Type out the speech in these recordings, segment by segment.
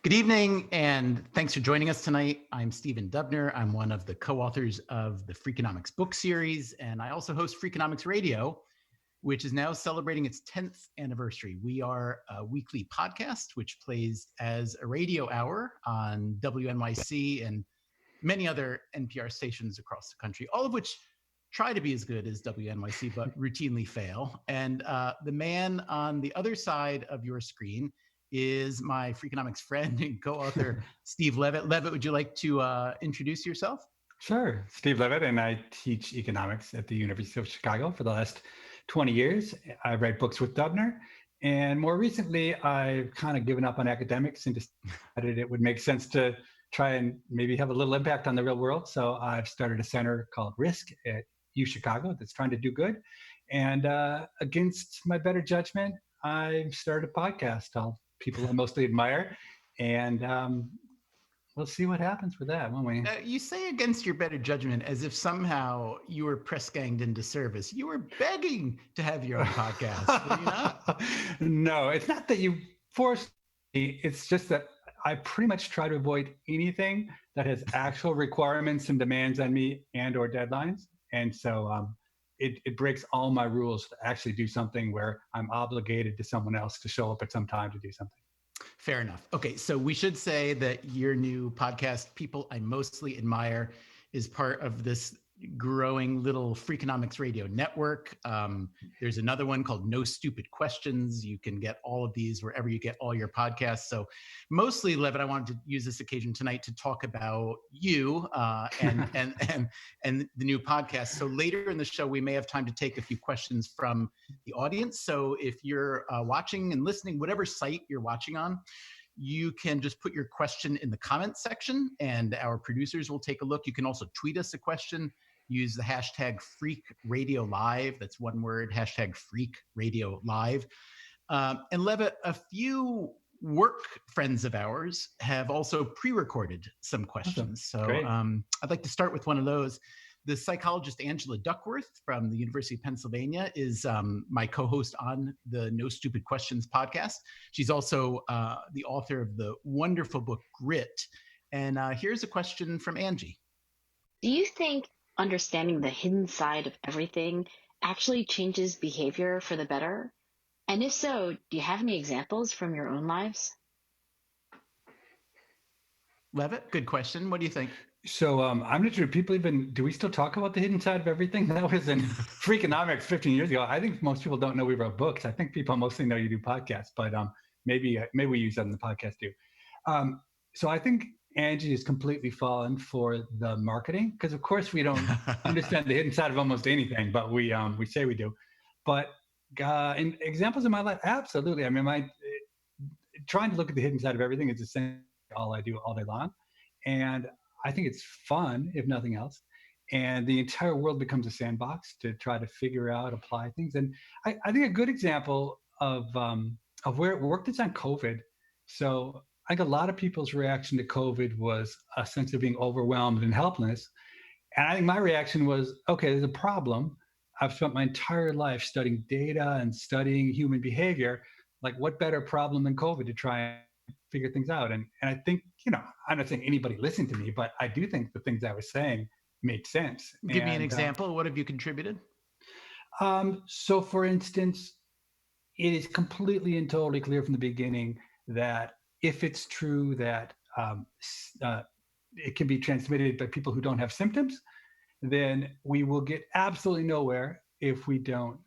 Good evening, and thanks for joining us tonight. I'm Stephen Dubner. I'm one of the co-authors of the Freakonomics book series, and I also host Freakonomics Radio, which is now celebrating its 10th anniversary. We are a weekly podcast, which plays as a radio hour on WNYC and many other NPR stations across the country, all of which try to be as good as WNYC, but routinely fail. And the man on the other side of your screen is my Freakonomics friend and co-author, Steve Levitt. Levitt, would you like to introduce yourself? Sure. Steve Levitt, and I teach economics at the University of Chicago for the last 20 years. I write books with Dubner. And more recently, I've kind of given up on academics and decided it would make sense to try and maybe have a little impact on the real world. So I've started a center called Risk at U Chicago that's trying to do good. And against my better judgment, I started a podcast called People I Mostly Admire. And we'll see what happens with that, won't we? You say against your better judgment as if somehow you were press ganged into service. You were begging to have your own podcast, were you not? No, it's not that you forced me. It's just that I pretty much try to avoid anything that has actual requirements and demands on me and or deadlines. And so it breaks all my rules to actually do something where I'm obligated to someone else to show up at some time to do something. Fair enough. Okay, so we should say that your new podcast, People I Mostly Admire, is part of this growing little Freakonomics Radio network. There's another one called No Stupid Questions. You can get all of these wherever you get all your podcasts. So mostly, Levitt, I wanted to use this occasion tonight to talk about you and the new podcast. So later in the show, we may have time to take a few questions from the audience. So if you're watching and listening, whatever site you're watching on, you can just put your question in the comments section and our producers will take a look. You can also tweet us a question. Use the hashtag #FreakRadioLive. That's one word, hashtag #FreakRadioLive. And Levitt, a few work friends of ours have also pre-recorded some questions. Awesome. So I'd like to start with one of those. The psychologist Angela Duckworth from the University of Pennsylvania is my co-host on the No Stupid Questions podcast. She's also the author of the wonderful book Grit. And here's a question from Angie. Do you think understanding the hidden side of everything actually changes behavior for the better? And if so, do you have any examples from your own lives? Levitt, good question. What do you think? So I'm not sure do we still talk about the hidden side of everything? That was in Freakonomics 15 years ago. I think most people don't know we wrote books. I think people mostly know you do podcasts, but maybe we use that in the podcast too. So I think Angie has completely fallen for the marketing because, of course, we don't understand the hidden side of almost anything, but we say we do. But in examples of my life, absolutely. I mean, trying to look at the hidden side of everything is essentially all I do all day long, and I think it's fun, if nothing else. And the entire world becomes a sandbox to try to figure out, apply things. And I think a good example of where it worked is on COVID. So I think a lot of people's reaction to COVID was a sense of being overwhelmed and helpless. And I think my reaction was, okay, there's a problem. I've spent my entire life studying data and studying human behavior. Like, what better problem than COVID to try and figure things out? And I think, I'm not saying anybody listened to me, but I do think the things I was saying made sense. Give me an example. What have you contributed? So, for instance, it is completely and totally clear from the beginning that if it's true that it can be transmitted by people who don't have symptoms, then we will get absolutely nowhere if we don't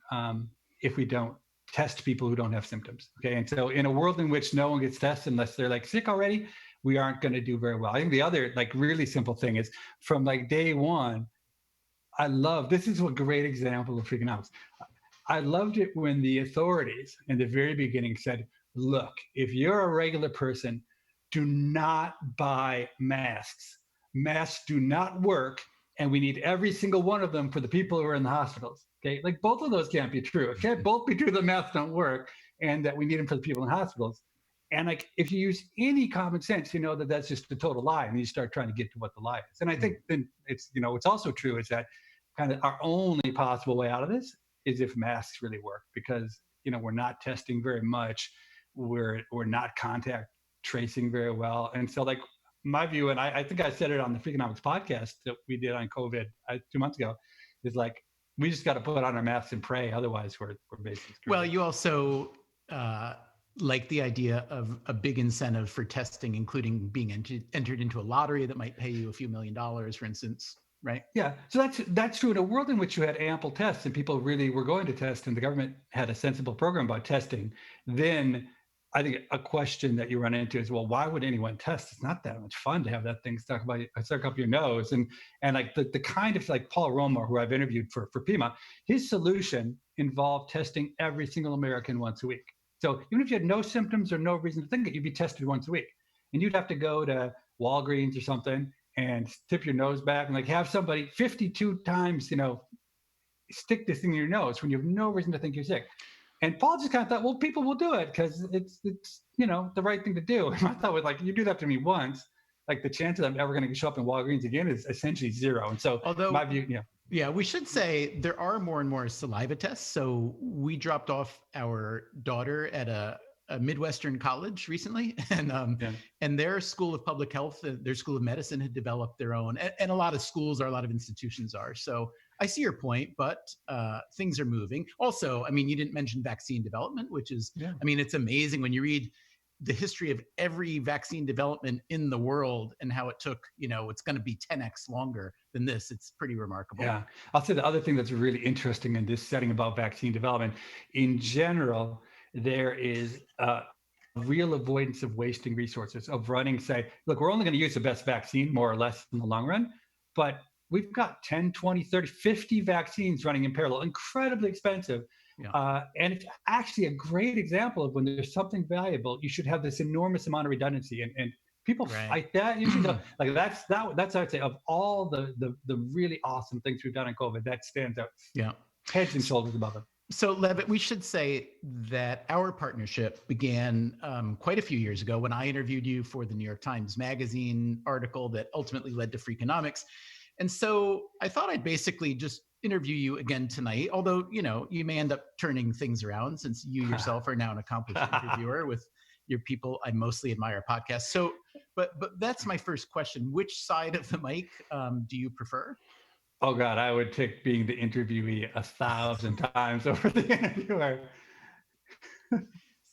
test people who don't have symptoms. Okay, and so in a world in which no one gets tested unless they're sick already, we aren't going to do very well. I think the other really simple thing is from day one, this is a great example of Freakonomics. I loved it when the authorities in the very beginning said, look, if you're a regular person, do not buy masks. Masks do not work, and we need every single one of them for the people who are in the hospitals. Okay, both of those can't be true. It can't both be true that masks don't work and that we need them for the people in hospitals. And if you use any common sense, you know that that's just a total lie, and you start trying to get to what the lie is. And I think then it's what's also true is that kind of our only possible way out of this is if masks really work, because we're not testing very much. We're not contact tracing very well. And so like my view, and I think I said it on the Freakonomics podcast that we did on COVID 2 months ago, is like, we just got to put on our masks and pray. Otherwise we're basically screwed. Well, you also like the idea of a big incentive for testing, including being entered into a lottery that might pay you a few $1 million, for instance, right? Yeah, so that's true. In a world in which you had ample tests and people really were going to test, and the government had a sensible program about testing, then I think a question that you run into is, well, why would anyone test? It's not that much fun to have that thing stuck up your nose. And like the kind of, like Paul Romer, who I've interviewed for PIMA, his solution involved testing every single American once a week. So even if you had no symptoms or no reason to think it, you'd be tested once a week. And you'd have to go to Walgreens or something and tip your nose back and like have somebody 52 times, stick this thing in your nose when you have no reason to think you're sick. And Paul just kind of thought, well, people will do it because it's the right thing to do. And I thought, like, you do that to me once, like the chances I'm ever going to show up in Walgreens again is essentially zero. And so my view, Yeah, we should say there are more and more saliva tests. So we dropped off our daughter at a Midwestern college recently, and their school of public health, their school of medicine had developed their own, and a lot of schools are, a lot of institutions are. So I see your point, but things are moving. Also, I mean, you didn't mention vaccine development, which is, I mean, it's amazing when you read the history of every vaccine development in the world and how it took, it's going to be 10x longer than this. It's pretty remarkable. Yeah. I'll say the other thing that's really interesting in this setting about vaccine development, in general, there is a real avoidance of wasting resources, of running, say, look, we're only going to use the best vaccine, more or less, in the long run, but we've got 10, 20, 30, 50 vaccines running in parallel, incredibly expensive. And it's actually a great example of when there's something valuable, you should have this enormous amount of redundancy. And people fight that. Usually, like that's I'd say, of all the really awesome things we've done in COVID, that stands out. Yeah, heads and shoulders above it. So Levitt, we should say that our partnership began quite a few years ago when I interviewed you for the New York Times Magazine article that ultimately led to Freakonomics. And so I thought I'd basically just interview you again tonight, although, you may end up turning things around since you yourself are now an accomplished interviewer with your People I Mostly Admire podcast. So, but that's my first question. Which side of the mic do you prefer? Oh God, I would pick being the interviewee 1,000 times over the interviewer.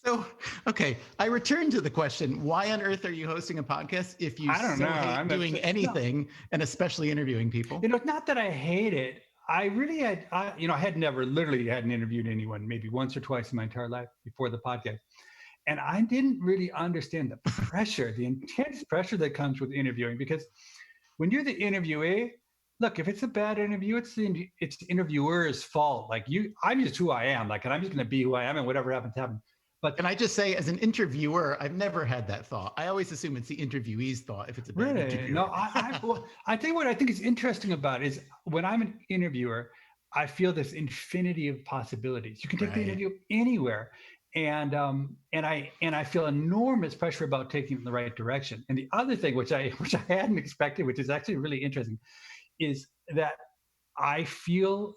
So, okay, I return to the question: why on earth are you hosting a podcast if you hate doing anything, and especially interviewing people? It's not that I hate it. I really had, I hadn't interviewed anyone maybe once or twice in my entire life before the podcast. And I didn't really understand the pressure, the intense pressure that comes with interviewing, because when you're the interviewee, look, if it's a bad interview, it's the interviewer's fault. Like I'm just who I am. Like, and I'm just going to be who I am, and whatever happens, happens. But can I just say, as an interviewer, I've never had that thought. I always assume it's the interviewee's thought if it's a bad interviewer. No, I think what I think is interesting about it is when I'm an interviewer, I feel this infinity of possibilities. You can take the interview anywhere, and I feel enormous pressure about taking it in the right direction. And the other thing, which I hadn't expected, which is actually really interesting, is that I feel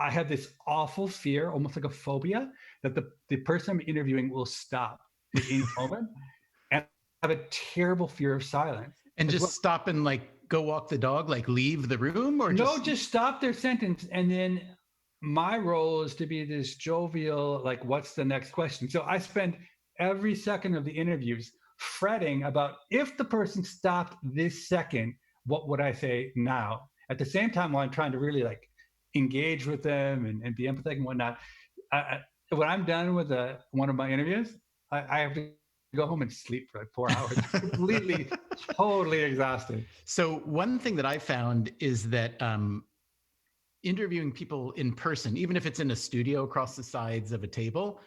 I have this awful fear, almost like a phobia, that the person I'm interviewing will stop at any moment. And I have a terrible fear of silence. And just stop and like go walk the dog, like leave the room, or just stop their sentence. And then my role is to be this jovial, like, what's the next question? So I spend every second of the interviews fretting about, if the person stopped this second, what would I say now? At the same time, while I'm trying to really like engage with them and be empathetic and whatnot, when I'm done with one of my interviews, I have to go home and sleep for like 4 hours, completely, totally exhausted. So one thing that I found is that interviewing people in person, even if it's in a studio across the sides of a table,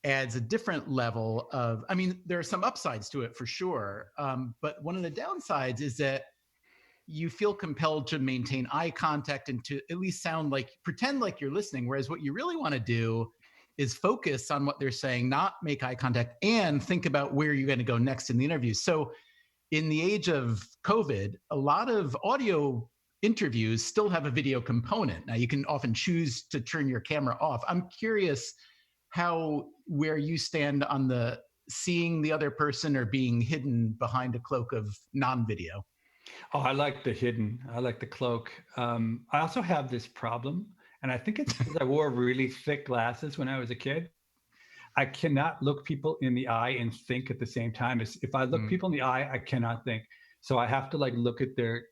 adds a different level of, I mean, there are some upsides to it for sure. But one of the downsides is that you feel compelled to maintain eye contact and to at least pretend like you're listening. Whereas what you really want to do is focus on what they're saying, not make eye contact, and think about where you're going to go next in the interview. So in the age of COVID, a lot of audio interviews still have a video component. Now you can often choose to turn your camera off. I'm curious where you stand on the seeing the other person or being hidden behind a cloak of non-video? Oh, I like the cloak. I also have this problem, and I think it's because I wore really thick glasses when I was a kid. I cannot look people in the eye and think at the same time. If I look people in the eye, I cannot think. So I have to like look at their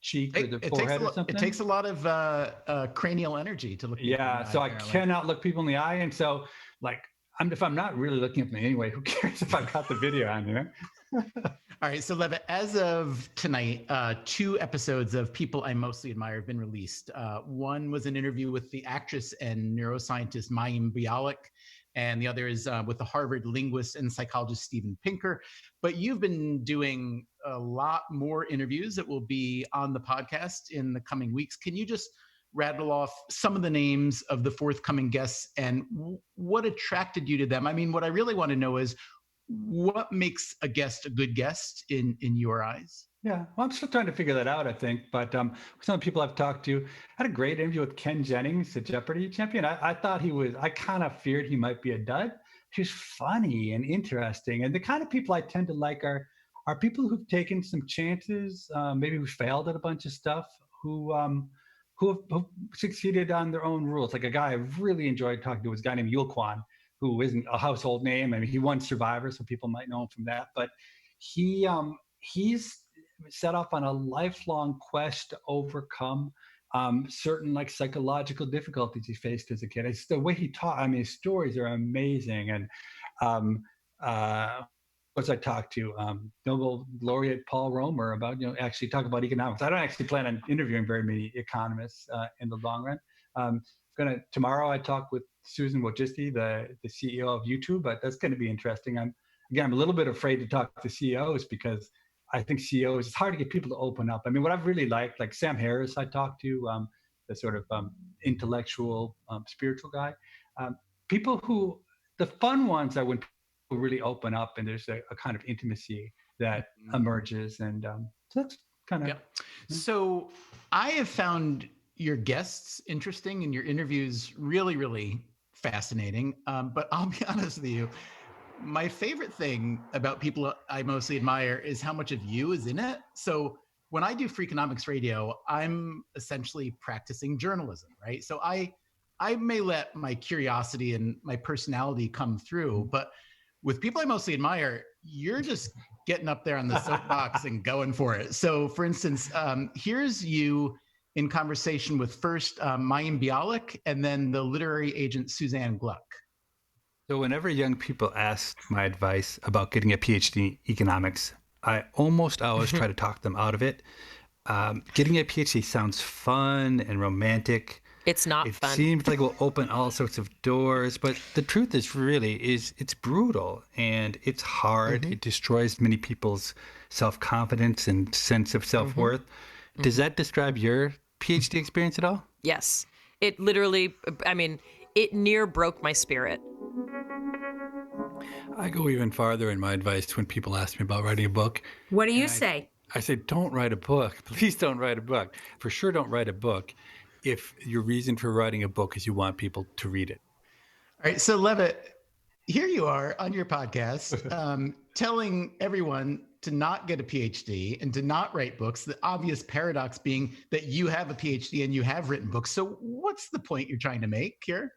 cheek or their forehead or something. It takes a lot of cranial energy to look. Yeah, so I cannot look people in the eye, and so like if I'm not really looking at them anyway, who cares if I've got the video on, you know? All right, so Levitt, as of tonight, 2 episodes of People I Mostly Admire have been released. One was an interview with the actress and neuroscientist Mayim Bialik, and the other is with the Harvard linguist and psychologist Steven Pinker. But you've been doing a lot more interviews that will be on the podcast in the coming weeks. Can you just rattle off some of the names of the forthcoming guests and what attracted you to them? I mean, what I really want to know is, what makes a guest a good guest in your eyes? Yeah, well, I'm still trying to figure that out, I think. But some of the people I've talked to, I had a great interview with Ken Jennings, the Jeopardy champion. I thought I kind of feared he might be a dud. He's funny and interesting. And the kind of people I tend to like are people who've taken some chances, maybe who failed at a bunch of stuff, who have succeeded on their own rules. Like a guy I really enjoyed talking to was a guy named Yul Kwan, who isn't a household name. I mean, he won Survivor, so people might know him from that. But he's set off on a lifelong quest to overcome certain like psychological difficulties he faced as a kid. It's the way he taught. I mean, his stories are amazing. And I talked to Nobel laureate Paul Romer about, actually talk about economics. I don't actually plan on interviewing very many economists in the long run. Tomorrow I talk with Susan Wojcicki, the CEO of YouTube, but that's going to be interesting. I'm a little bit afraid to talk to CEOs because I think CEOs, it's hard to get people to open up. I mean, what I've really liked, like Sam Harris, I talked to, the sort of intellectual, spiritual guy. People who, the fun ones are when people really open up and there's a kind of intimacy that emerges. And so that's kind of. Yeah. So I have found your guests interesting and your interviews really, really fascinating. But I'll be honest with you, my favorite thing about People I Mostly Admire is how much of you is in it. So when I do Freakonomics Radio, I'm essentially practicing journalism, right? So I may let my curiosity and my personality come through, but with People I Mostly Admire, you're just getting up there on the soapbox and going for it. So for instance, here's you in conversation with first Mayim Bialik and then the literary agent Suzanne Gluck. So whenever young people ask my advice about getting a PhD in economics, I almost always try to talk them out of it. Getting a PhD sounds fun and romantic. It's not fun. It seems like it will open all sorts of doors, but the truth is it's brutal and it's hard. It destroys many people's self-confidence and sense of self-worth. Does that describe your PhD experience at all? Yes. It literally, it near broke my spirit. I go even farther in my advice when people ask me about writing a book. What do you say? I say, don't write a book. Please don't write a book. For sure, don't write a book if your reason for writing a book is you want people to read it. All right. So, Levitt, here you are on your podcast telling everyone to not get a PhD and to not write books, the obvious paradox being that you have a PhD and you have written books. So what's the point you're trying to make here?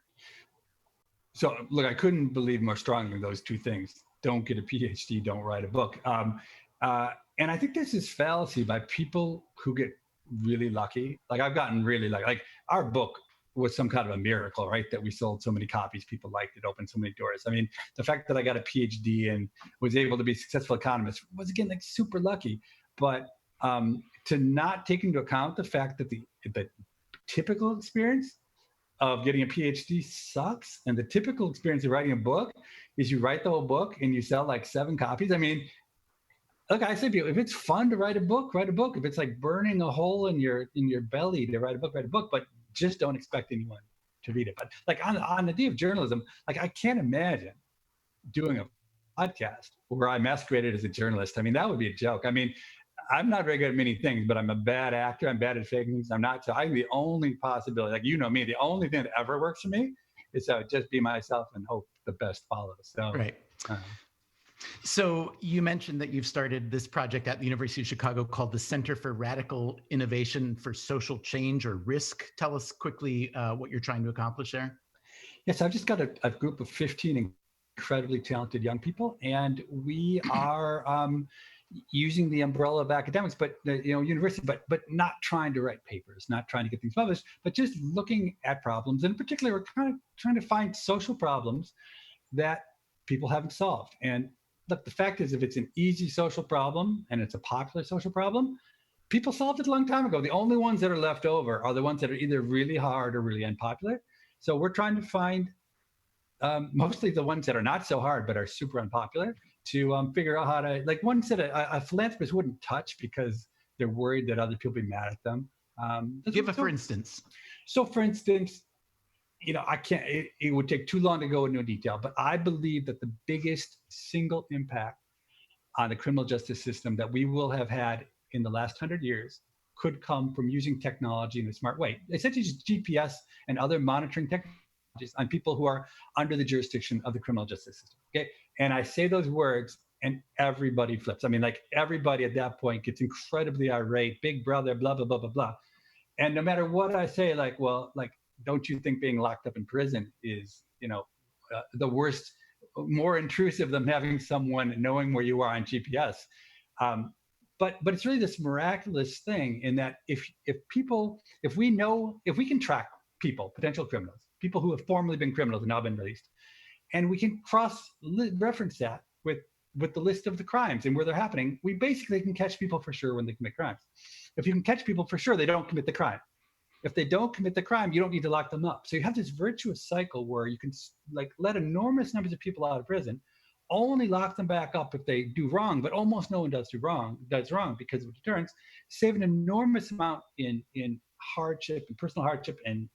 So look, I couldn't believe more strongly those two things. Don't get a PhD, don't write a book. And I think there's this fallacy by people who get really lucky. Like I've gotten really lucky. Like our book was some kind of a miracle, right? That we sold so many copies, people liked it, opened so many doors. I mean, the fact that I got a PhD and was able to be a successful economist was, again, like super lucky. But to not take into account the fact that the typical experience of getting a PhD sucks. And the typical experience of writing a book is you write the whole book and you sell like 7 copies. I mean, look, I say to people, if it's fun to write a book, write a book. If it's like burning a hole in your belly to write a book, but just don't expect anyone to read it. But like on the day of journalism, like I can't imagine doing a podcast where I masqueraded as a journalist. I mean, that would be a joke. I mean, I'm not very good at many things, but I'm a bad actor. I'm bad at faking things. I'm the only possibility, like, you know me, the only thing that ever works for me is just be myself and hope the best follows. So, right. So you mentioned that you've started this project at the University of Chicago called the Center for Radical Innovation for Social Change, or RISC. Tell us quickly what you're trying to accomplish there. Yes, I've just got a group of 15 incredibly talented young people, and we are using the umbrella of academics, but university, but not trying to write papers, not trying to get things published, but just looking at problems. And in particular, we're kind of trying to find social problems that people haven't solved. And look, the fact is, if it's an easy social problem and it's a popular social problem, people solved it a long time ago. The only ones that are left over are the ones that are either really hard or really unpopular. So we're trying to find mostly the ones that are not so hard but are super unpopular, to figure out how to, like, ones that a philanthropist wouldn't touch because they're worried that other people will be mad at them. Give a for instance. So for instance, I can't, it would take too long to go into detail, but I believe that the biggest single impact on the criminal justice system that we will have had in the last 100 years could come from using technology in a smart way. Essentially just GPS and other monitoring technologies on people who are under the jurisdiction of the criminal justice system. Okay. And I say those words and everybody flips. I mean, like, everybody at that point gets incredibly irate, big brother, blah, blah, blah, blah, blah. And no matter what I say, like, well, like, don't you think being locked up in prison is, the worst, more intrusive than having someone knowing where you are on GPS? But it's really this miraculous thing in that if we can track people, potential criminals, people who have formerly been criminals and now been released, and we can cross-reference that with the list of the crimes and where they're happening, we basically can catch people for sure when they commit crimes. If you can catch people for sure, they don't commit the crime. If they don't commit the crime, you don't need to lock them up. So you have this virtuous cycle where you can, like, let enormous numbers of people out of prison, only lock them back up if they do wrong, but almost no one does wrong because of deterrence, save an enormous amount in hardship and personal hardship and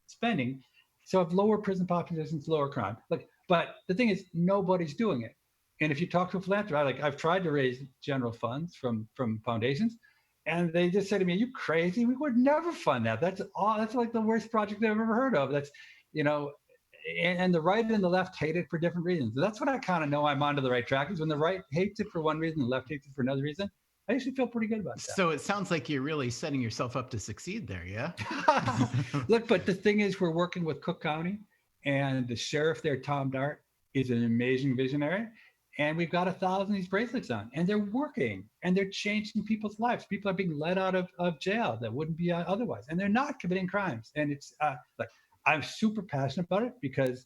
spending. So if lower prison populations, lower crime. But the thing is, nobody's doing it. And if you talk to a philanthropist, I've tried to raise general funds from foundations, and they just say to me, "Are you crazy? We would never fund that. That's like the worst project I've ever heard of." That's, and the right and the left hate it for different reasons. That's what I kind of know I'm onto the right track, is when the right hates it for one reason, the left hates it for another reason. I usually feel pretty good about that. So it sounds like you're really setting yourself up to succeed there, yeah? Look, but the thing is, we're working with Cook County, and the sheriff there, Tom Dart, is an amazing visionary. And we've got 1,000 of these bracelets on, and they're working, and they're changing people's lives. People are being let out of jail that wouldn't be otherwise, and they're not committing crimes. And it's I'm super passionate about it because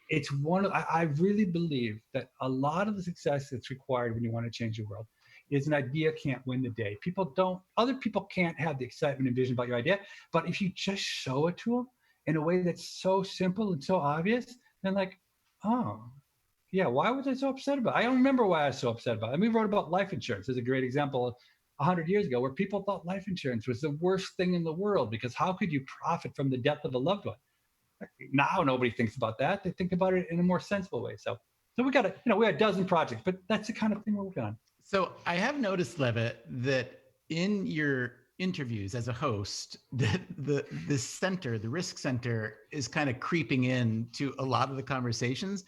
it's I really believe that a lot of the success that's required when you want to change the world is an idea can't win the day. Other people can't have the excitement and vision about your idea, but if you just show it to them in a way that's so simple and so obvious, then like, oh, yeah, why was I so upset about it? I don't remember why I was so upset about it. And we wrote about life insurance as a great example 100 years ago, where people thought life insurance was the worst thing in the world because how could you profit from the death of a loved one? Now nobody thinks about that. They think about it in a more sensible way. So we got we had a dozen projects, but that's the kind of thing we're working on. So I have noticed, Levitt, that in your interviews as a host, that the RISC Center is kind of creeping in to a lot of the conversations.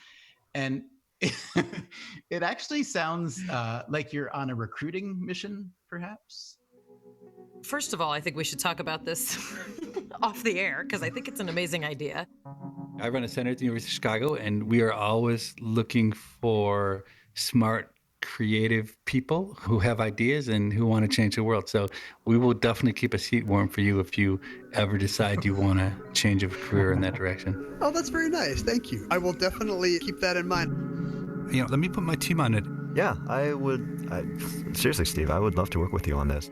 And it actually sounds like you're on a recruiting mission, perhaps. First of all, I think we should talk about this off the air because I think it's an amazing idea. I run a center at the University of Chicago, and we are always looking for smart, creative people who have ideas and who want to change the world. So we will definitely keep a seat warm for you if you ever decide you want to change a career in that direction. Oh, that's very nice. Thank you. I will definitely keep that in mind. Let me put my team on it. Yeah, I would. Seriously, Steve, I would love to work with you on this.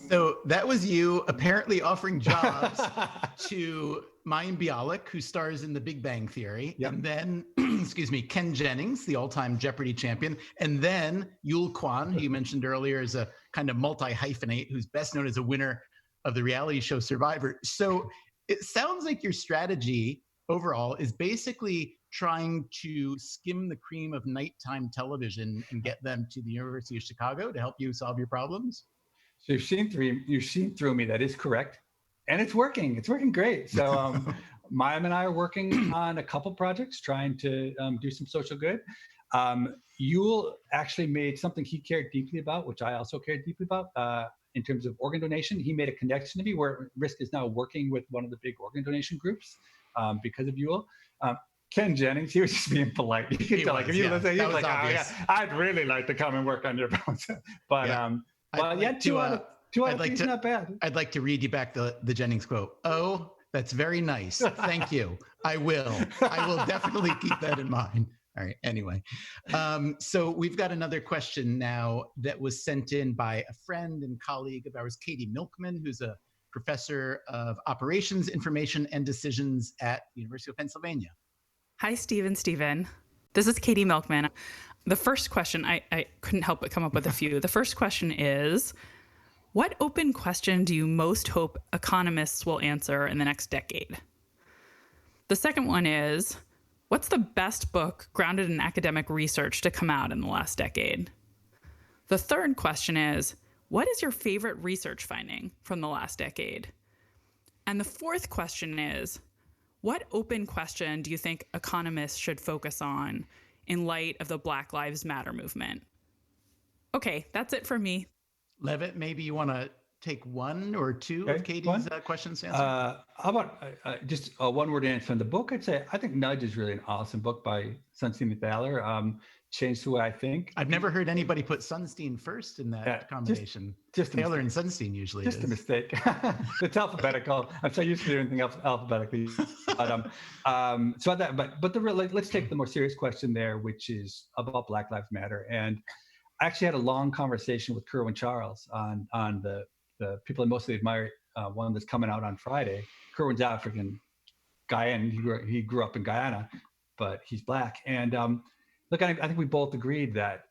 So that was you apparently offering jobs to Mayim Bialik, who stars in The Big Bang Theory, and then, Ken Jennings, the all-time Jeopardy champion, and then Yul Kwan, who you mentioned earlier, is a kind of multi-hyphenate who's best known as a winner of the reality show Survivor. So it sounds like your strategy overall is basically trying to skim the cream of nighttime television and get them to the University of Chicago to help you solve your problems. So you've seen through me. That is correct. And it's working. It's working great. So Mayim and I are working on a couple projects trying to do some social good. Yule actually made something he cared deeply about, which I also cared deeply about, in terms of organ donation. He made a connection to me where Risk is now working with one of the big organ donation groups because of Yule. Ken Jennings, he was just being polite. You could tell, like, if you listen, he was like, obvious. Oh, yeah, I'd really like to come and work on your bones. But two out of three is not bad. I'd like to read you back the Jennings quote. Oh, that's very nice. Thank you. I will definitely keep that in mind. All right. Anyway, so we've got another question now that was sent in by a friend and colleague of ours, Katie Milkman, who's a professor of operations, information, and decisions at the University of Pennsylvania. Hi, Steven. This is Katie Milkman. The first question, I couldn't help but come up with a few. The first question is, what open question do you most hope economists will answer in the next decade? The second one is, what's the best book grounded in academic research to come out in the last decade? The third question is, what is your favorite research finding from the last decade? And the fourth question is, what open question do you think economists should focus on in light of the Black Lives Matter movement? Okay, that's it for me. Levitt, maybe you want to take one or two of Katie's questions to answer? How about just a one-word answer on the book? I'd say I think Nudge is really an awesome book by Sunstein and Thaler. Changed the way I think. I've never heard anybody put Sunstein first in that combination. Just Thaler and Sunstein usually just a mistake. It's alphabetical. I'm so used to doing anything else alphabetically. But let's take the more serious question there, which is about Black Lives Matter. And I actually had a long conversation with Kerwin Charles on the People I Mostly Admire one that's coming out on Friday. Kerwin's African Guyana. He grew up in Guyana, but he's Black. And look, I think we both agreed that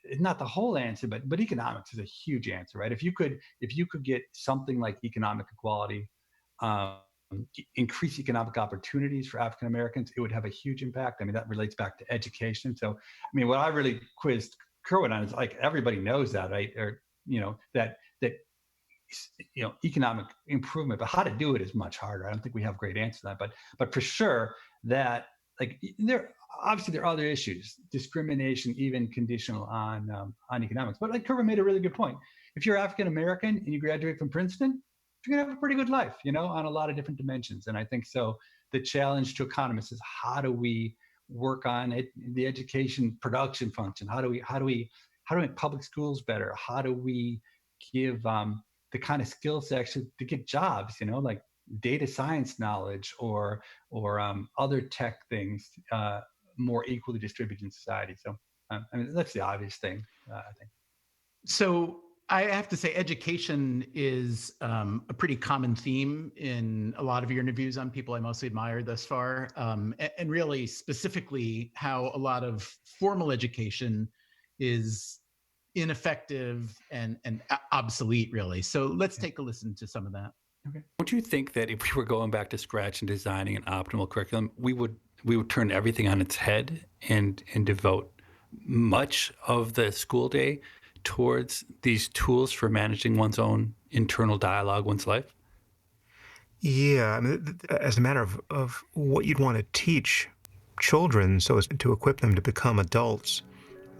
it's not the whole answer, but economics is a huge answer, right? If you could get something like economic equality, increase economic opportunities for African Americans, it would have a huge impact. I mean, that relates back to education. So, I mean, what I really quizzed Kerwin on is, like, everybody knows that, right? Or that economic improvement, but how to do it is much harder. I don't think we have a great answer to that, but for sure that, like, there are other issues, discrimination, even conditional on economics. But like Kerwin made a really good point. If you're African American and you graduate from Princeton, you're gonna have a pretty good life, on a lot of different dimensions. And I think so. The challenge to economists is, how do we work on it, the education production function? How do we make public schools better? How do we give the kind of skill sets to get jobs, like data science knowledge or other tech things more equally distributed in society? So I mean, that's the obvious thing, I think. So I have to say, education is a pretty common theme in a lot of your interviews on People I Mostly Admire thus far, and really specifically how a lot of formal education is ineffective and obsolete, really. So let's take a listen to some of that. Okay. Don't you think that if we were going back to scratch and designing an optimal curriculum, we would turn everything on its head and devote much of the school day towards these tools for managing one's own internal dialogue, one's life? Yeah, I mean, as a matter of what you'd want to teach children so as to equip them to become adults,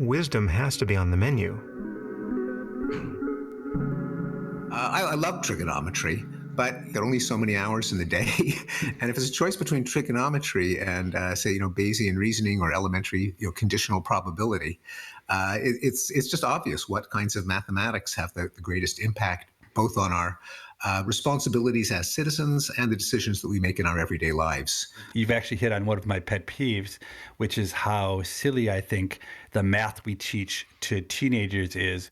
wisdom has to be on the menu. I love trigonometry, but there are only so many hours in the day. And if it's a choice between trigonometry and, say, Bayesian reasoning or elementary, conditional probability, it's just obvious what kinds of mathematics have the greatest impact, both on our responsibilities as citizens and the decisions that we make in our everyday lives. You've actually hit on one of my pet peeves, which is how silly I think the math we teach to teenagers is.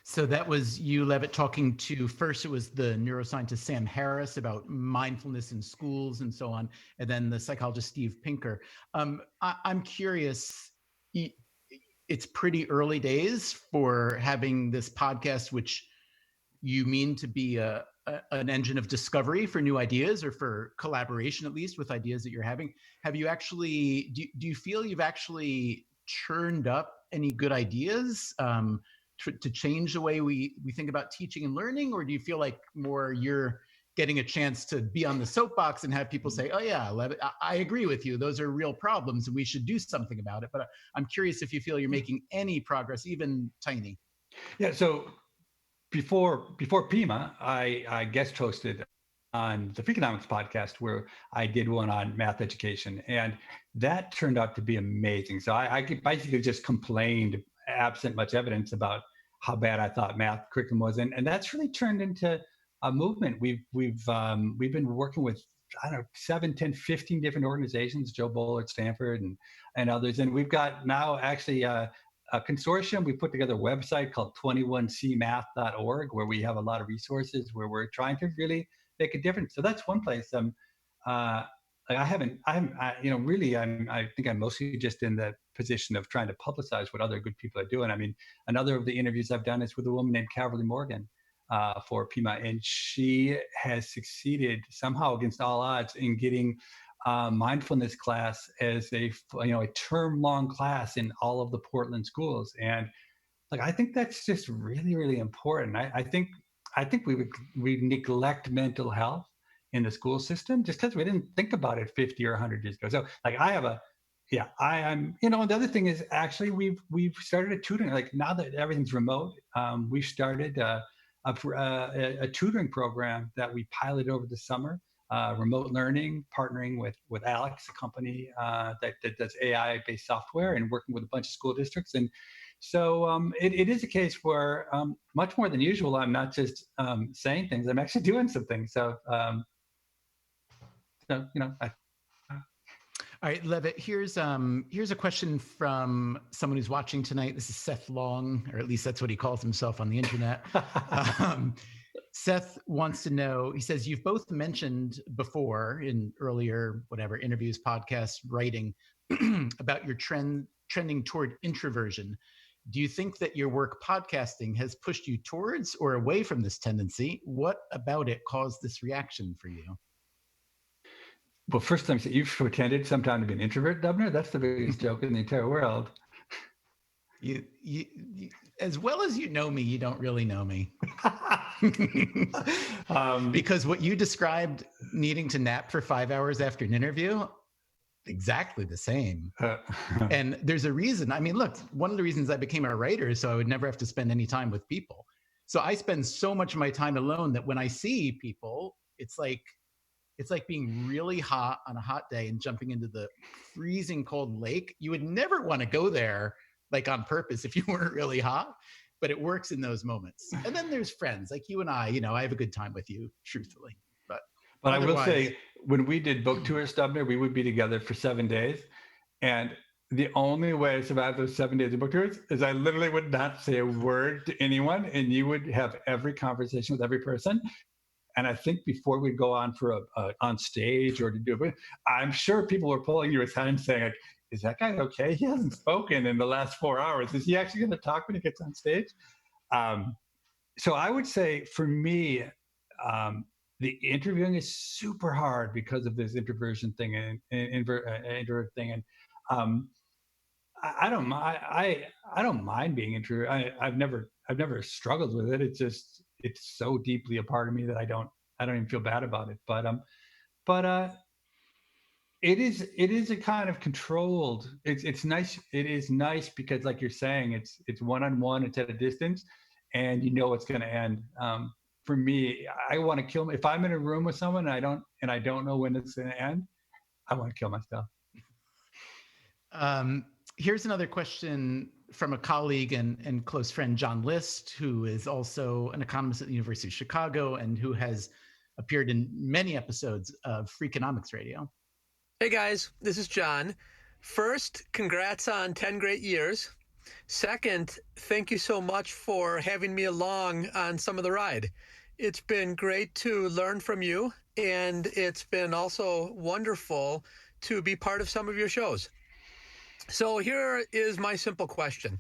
So that was you, Levitt, talking to, first it was the neuroscientist Sam Harris about mindfulness in schools and so on, and then the psychologist Steve Pinker. I'm curious, it's pretty early days for having this podcast, which you mean to be an engine of discovery for new ideas, or for collaboration, at least, with ideas that you're having. Have you actually, do you feel you've actually churned up any good ideas to change the way we think about teaching and learning? Or do you feel like more you're getting a chance to be on the soapbox and have people say, oh yeah, I agree with you. Those are real problems and we should do something about it. But I'm curious if you feel you're making any progress, even tiny. Yeah, so before PIMA, I guest hosted on the Freakonomics podcast where I did one on math education, and that turned out to be amazing. So I basically just complained, absent much evidence, about how bad I thought math curriculum was, and that's really turned into a movement. We've been working with, I don't know, 7, 10, 15 different organizations, Joe Boll at Stanford and others, and we've got now actually a consortium. We put together a website called 21cmath.org where we have a lot of resources where we're trying to really make a difference. So that's one place. I think I'm mostly just in the position of trying to publicize what other good people are doing. I mean, another of the interviews I've done is with a woman named Caverly Morgan for PIMA, and she has succeeded somehow against all odds in getting mindfulness class as a term-long class in all of the Portland schools. And I think that's just really, really important. I think we neglect mental health in the school system just because we didn't think about it 50 or 100 years ago. So the other thing is actually we've started a tutoring, now that everything's remote, we've started a tutoring program that we piloted over the summer, remote learning, partnering with Alex, a company that does AI-based software, and working with a bunch of school districts. And so it is a case where much more than usual, I'm not just saying things, I'm actually doing some things. So, All right, Levitt, here's a question from someone who's watching tonight. This is Seth Long, or at least that's what he calls himself on the internet. Seth wants to know, he says, you've both mentioned before in earlier, interviews, podcasts, writing about your trending toward introversion. Do you think that your work podcasting has pushed you towards or away from this tendency? What about it caused this reaction for you? Well, first time you've pretended sometime to be an introvert, Dubner. That's the biggest joke in the entire world. You, as well as you know me, you don't really know me. Because what you described, needing to nap for 5 hours after an interview, exactly the same. And there's a reason. I mean, look, one of the reasons I became a writer is so I would never have to spend any time with people. So I spend so much of my time alone that when I see people, it's like being really hot on a hot day and jumping into the freezing cold lake. You would never want to go there on purpose if you weren't really hot, but it works in those moments. And then there's friends like you and I have a good time with you, truthfully. But I will say, when we did book tours, Dubner, we would be together for 7 days. And the only way I survived those 7 days of book tours is I literally would not say a word to anyone, and you would have every conversation with every person. And I think before we go on for on stage or to do it, I'm sure people were pulling you aside and saying, is that guy okay? He hasn't spoken in the last 4 hours. Is he actually going to talk when he gets on stage? So I would say for me, the interviewing is super hard because of this introversion thing and introvert thing. And I don't mind being introvert. I've never struggled with it. It's so deeply a part of me that I don't even feel bad about it. But it is a kind of controlled. It's nice. It is nice because, like you're saying, it's one-on-one. It's at a distance, and you know it's going to end. For me, I want to kill. If I'm in a room with someone and I don't know when it's going to end, I want to kill myself. Here's another question from a colleague and close friend, John List, who is also an economist at the University of Chicago and who has appeared in many episodes of Freakonomics Radio. Hey guys, this is John. First, congrats on 10 great years. Second, thank you so much for having me along on some of the ride. It's been great to learn from you, and it's been also wonderful to be part of some of your shows. So here is my simple question.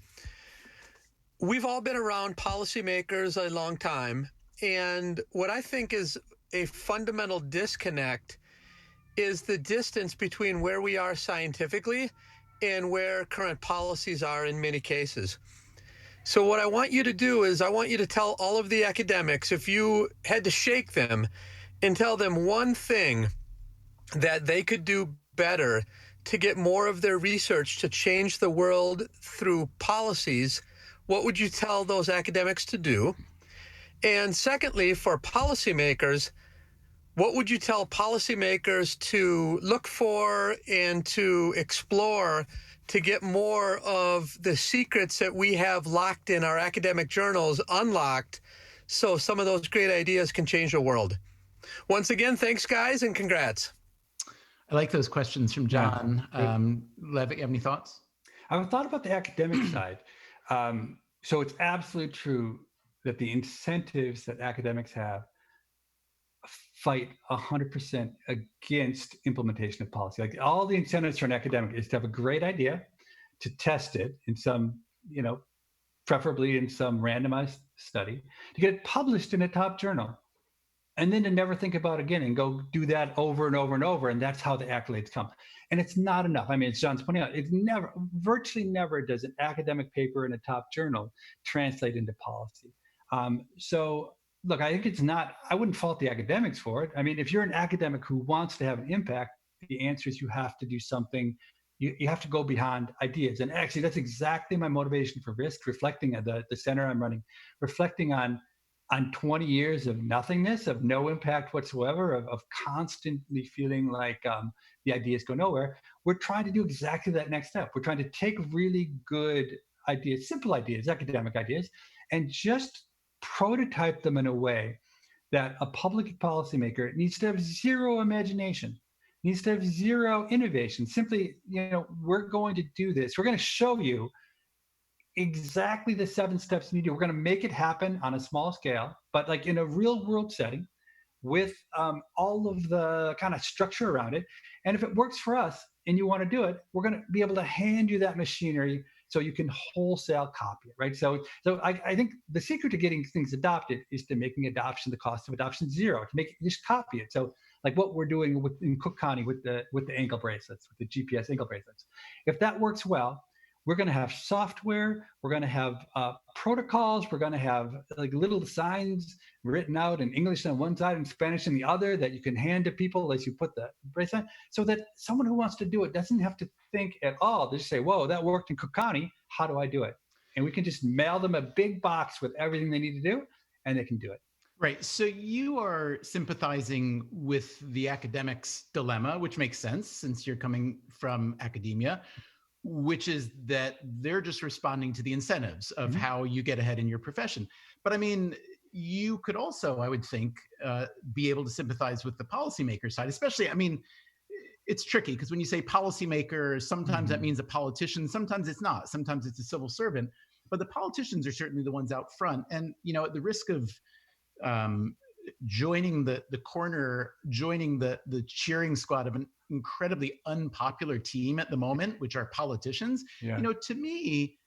We've all been around policymakers a long time, and what I think is a fundamental disconnect is the distance between where we are scientifically and where current policies are in many cases. So what I want you to do is I want you to tell all of the academics, if you had to shake them and tell them one thing that they could do better to get more of their research to change the world through policies, what would you tell those academics to do? And secondly, for policymakers, what would you tell policymakers to look for and to explore to get more of the secrets that we have locked in our academic journals unlocked, so some of those great ideas can change the world? Once again, thanks, guys, and congrats. I like those questions from John. Levitt, you have any thoughts? I've thought about the academic side. So it's absolutely true that the incentives that academics have fight 100% against implementation of policy. Like, all the incentives for an academic is to have a great idea, to test it in some, preferably in some randomized study, to get it published in a top journal, and then to never think about it again and go do that over and over and over. And that's how the accolades come. And it's not enough. I mean, as John's pointing out, it's virtually never does an academic paper in a top journal translate into policy. So look, I think I wouldn't fault the academics for it. I mean, if you're an academic who wants to have an impact, the answer is you have to do something. You have to go beyond ideas. And actually, that's exactly my motivation for RISC, reflecting at the center I'm running, reflecting on 20 years of nothingness, of no impact whatsoever, of constantly feeling like the ideas go nowhere. We're trying to do exactly that next step. We're trying to take really good ideas, simple ideas, academic ideas, and just prototype them in a way that a public policymaker needs to have zero imagination, needs to have zero innovation. Simply, we're going to do this. We're going to show you exactly the 7 steps you need to do. We're going to make it happen on a small scale, but like in a real world setting with all of the kind of structure around it. And if it works for us and you want to do it, we're going to be able to hand you that machinery so you can wholesale copy it, right? So I think the secret to getting things adopted is to making adoption, the cost of adoption, zero, to make it, just copy it. So like what we're doing in Cook County with the ankle bracelets, with the GPS ankle bracelets. If that works well, we're going to have software, we're going to have protocols, we're going to have like little signs written out in English on one side and Spanish on the other that you can hand to people as you put the bracelet, so that someone who wants to do it doesn't have to think at all. They just say, whoa, that worked in Cook County, how do I do it? And we can just mail them a big box with everything they need to do, and they can do it. Right. So you are sympathizing with the academic's dilemma, which makes sense since you're coming from academia, which is that they're just responding to the incentives of how you get ahead in your profession. But I mean, you could also, I would think, be able to sympathize with the policymaker side, especially, I mean, it's tricky because when you say policymaker, sometimes that means a politician, sometimes it's not, sometimes it's a civil servant, but the politicians are certainly the ones out front. And, at the risk of joining the corner, joining the cheering squad of an incredibly unpopular team at the moment, which are politicians. Yeah. To me,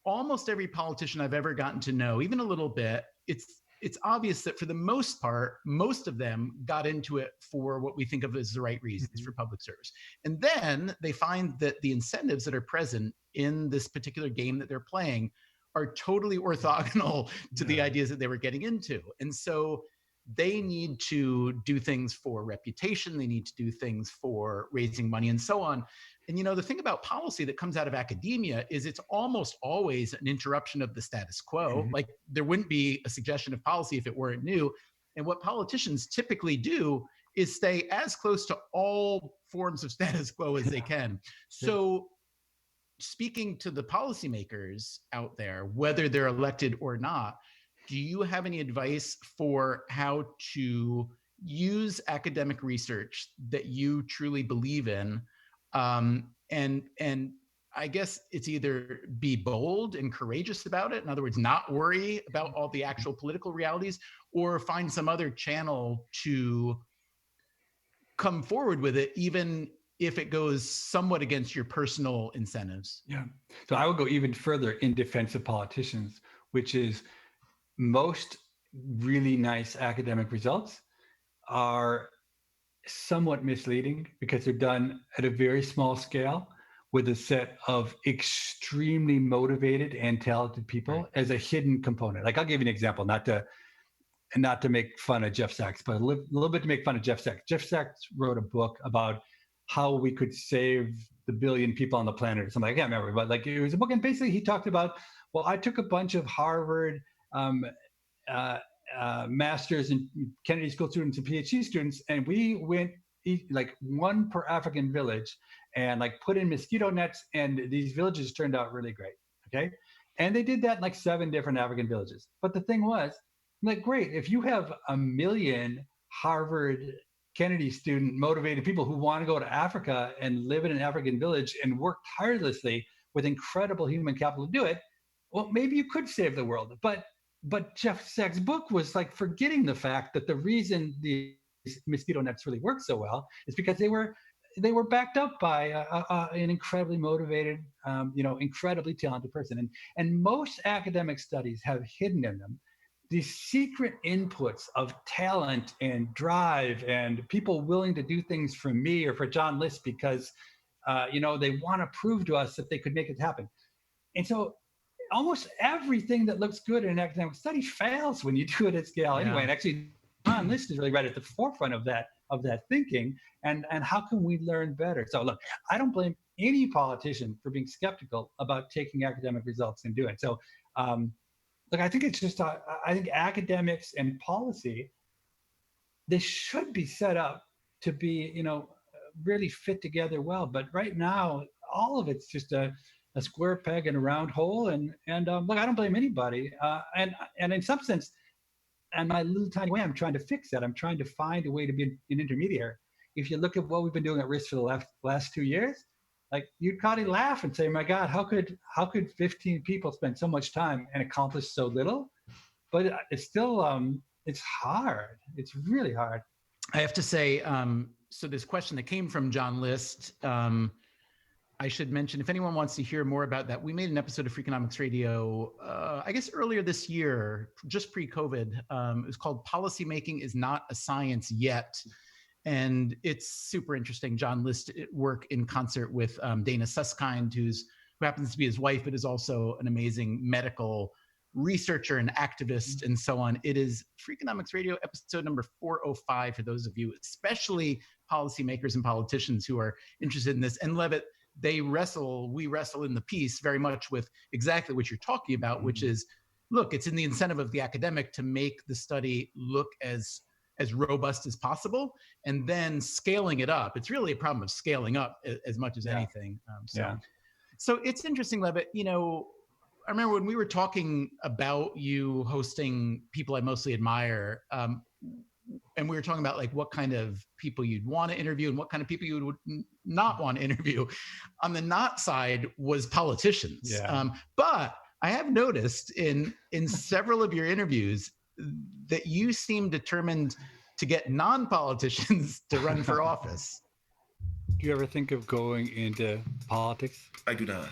almost every politician I've ever gotten to know, even a little bit, it's obvious that for the most part, most of them got into it for what we think of as the right reasons, for public service. And then they find that the incentives that are present in this particular game that they're playing are totally orthogonal to the ideas that they were getting into. And so they need to do things for reputation, they need to do things for raising money and so on. And the thing about policy that comes out of academia is it's almost always an interruption of the status quo. Like there wouldn't be a suggestion of policy if it weren't new. And what politicians typically do is stay as close to all forms of status quo as they can. So speaking to the policymakers out there, whether they're elected or not, do you have any advice for how to use academic research that you truly believe in? And I guess it's either be bold and courageous about it. In other words, not worry about all the actual political realities, or find some other channel to come forward with it, even if it goes somewhat against your personal incentives. Yeah. So I would go even further in defense of politicians, which is most really nice academic results are somewhat misleading because they're done at a very small scale with a set of extremely motivated and talented people as a hidden component. Like I'll give you an example, not to and not to make fun of Jeff Sachs, but a little bit to make fun of Jeff Sachs. Jeff Sachs wrote a book about how we could save the billion people on the planet or something. I can't remember, but like it was a book, and basically he talked about, well, I took a bunch of Harvard master's and Kennedy School students and PhD students, and we went like one per African village and like put in mosquito nets, and these villages turned out really great. Okay. And they did that in like 7 different African villages. But the thing was, like, great, if you have 1 million Harvard Kennedy student motivated people who want to go to Africa and live in an African village and work tirelessly with incredible human capital to do it, well, maybe you could save the world. But Jeff Sachs' book was like forgetting the fact that the reason these mosquito nets really work so well is because they were backed up by an incredibly motivated, incredibly talented person. And most academic studies have hidden in them these secret inputs of talent and drive and people willing to do things for me or for John List because, they want to prove to us that they could make it happen. And so almost everything that looks good in an academic study fails when you do it at scale anyway. And actually, John List is really right at the forefront of that thinking. And how can we learn better? So look, I don't blame any politician for being skeptical about taking academic results and doing it. So look, I think it's just, I think academics and policy, they should be set up to be, really fit together well. But right now, all of it's just a square peg in a round hole. And look, I don't blame anybody. And in some sense, and my little tiny way, I'm trying to fix that. I'm trying to find a way to be an intermediary. If you look at what we've been doing at Risk for the last 2 years, like you'd probably laugh and say, my God, how could 15 people spend so much time and accomplish so little? But it's still, it's hard. It's really hard. I have to say, so this question that came from John List, I should mention, if anyone wants to hear more about that, we made an episode of Freakonomics Radio, I guess earlier this year, just pre-COVID. It was called Policymaking is Not a Science Yet. And it's super interesting. John List work in concert with Dana Susskind, who happens to be his wife, but is also an amazing medical researcher and activist and so on. It is Freakonomics Radio episode number 405 for those of you, especially policymakers and politicians who are interested in this. And Levitt, we wrestle in the piece very much with exactly what you're talking about, which is, look, it's in the incentive of the academic to make the study look as robust as possible, and then scaling it up. It's really a problem of scaling up as much as anything. So it's interesting, Levitt, I remember when we were talking about you hosting People I Mostly Admire, and we were talking about like what kind of people you'd want to interview and what kind of people you would not want to interview. On the not side was politicians. But I have noticed in several of your interviews that you seem determined to get non-politicians to run for office. Do you ever think of going into politics? I do not.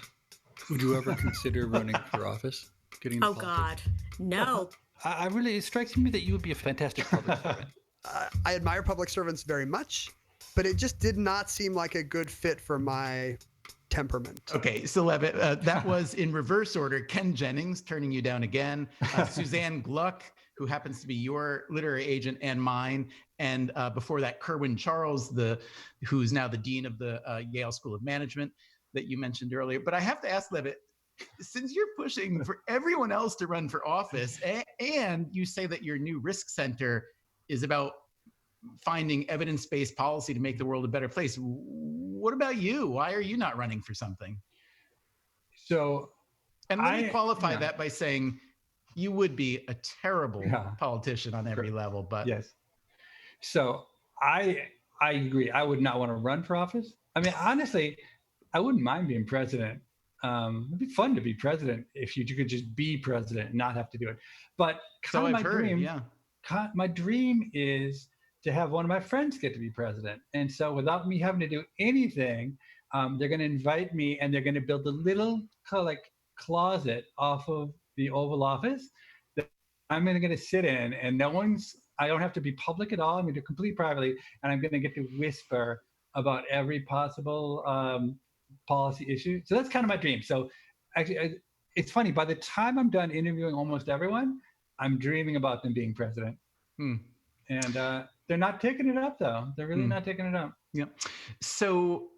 Would you ever consider running for office? Getting into politics? God, no. I really, it strikes me that you would be a fantastic public servant. I admire public servants very much, but it just did not seem like a good fit for my temperament. Okay, so Levitt, that was in reverse order. Ken Jennings turning you down again. Suzanne Gluck, who happens to be your literary agent and mine. And before that, Kerwin Charles, who's now the dean of the Yale School of Management that you mentioned earlier. But I have to ask, Levitt, since you're pushing for everyone else to run for office, and you say that your new risk center is about finding evidence-based policy to make the world a better place, what about you? Why are you not running for something? So, and let me qualify that by saying you would be a terrible politician on every level, but yes. So I agree. I would not want to run for office. I mean, honestly, I wouldn't mind being president. It'd be fun to be president if you could just be president and not have to do it. But so I've heard, my dream is to have one of my friends get to be president. And so without me having to do anything, they're going to invite me and they're going to build a little closet off of the Oval Office that I'm going to sit in, and I don't have to be public at all. I'm going to do it completely privately, and I'm going to get to whisper about every possible policy issue. So that's kind of my dream. So actually, it's funny, by the time I'm done interviewing almost everyone, I'm dreaming about them being president. And they're not taking it up, though. They're really not taking it up. Yeah. So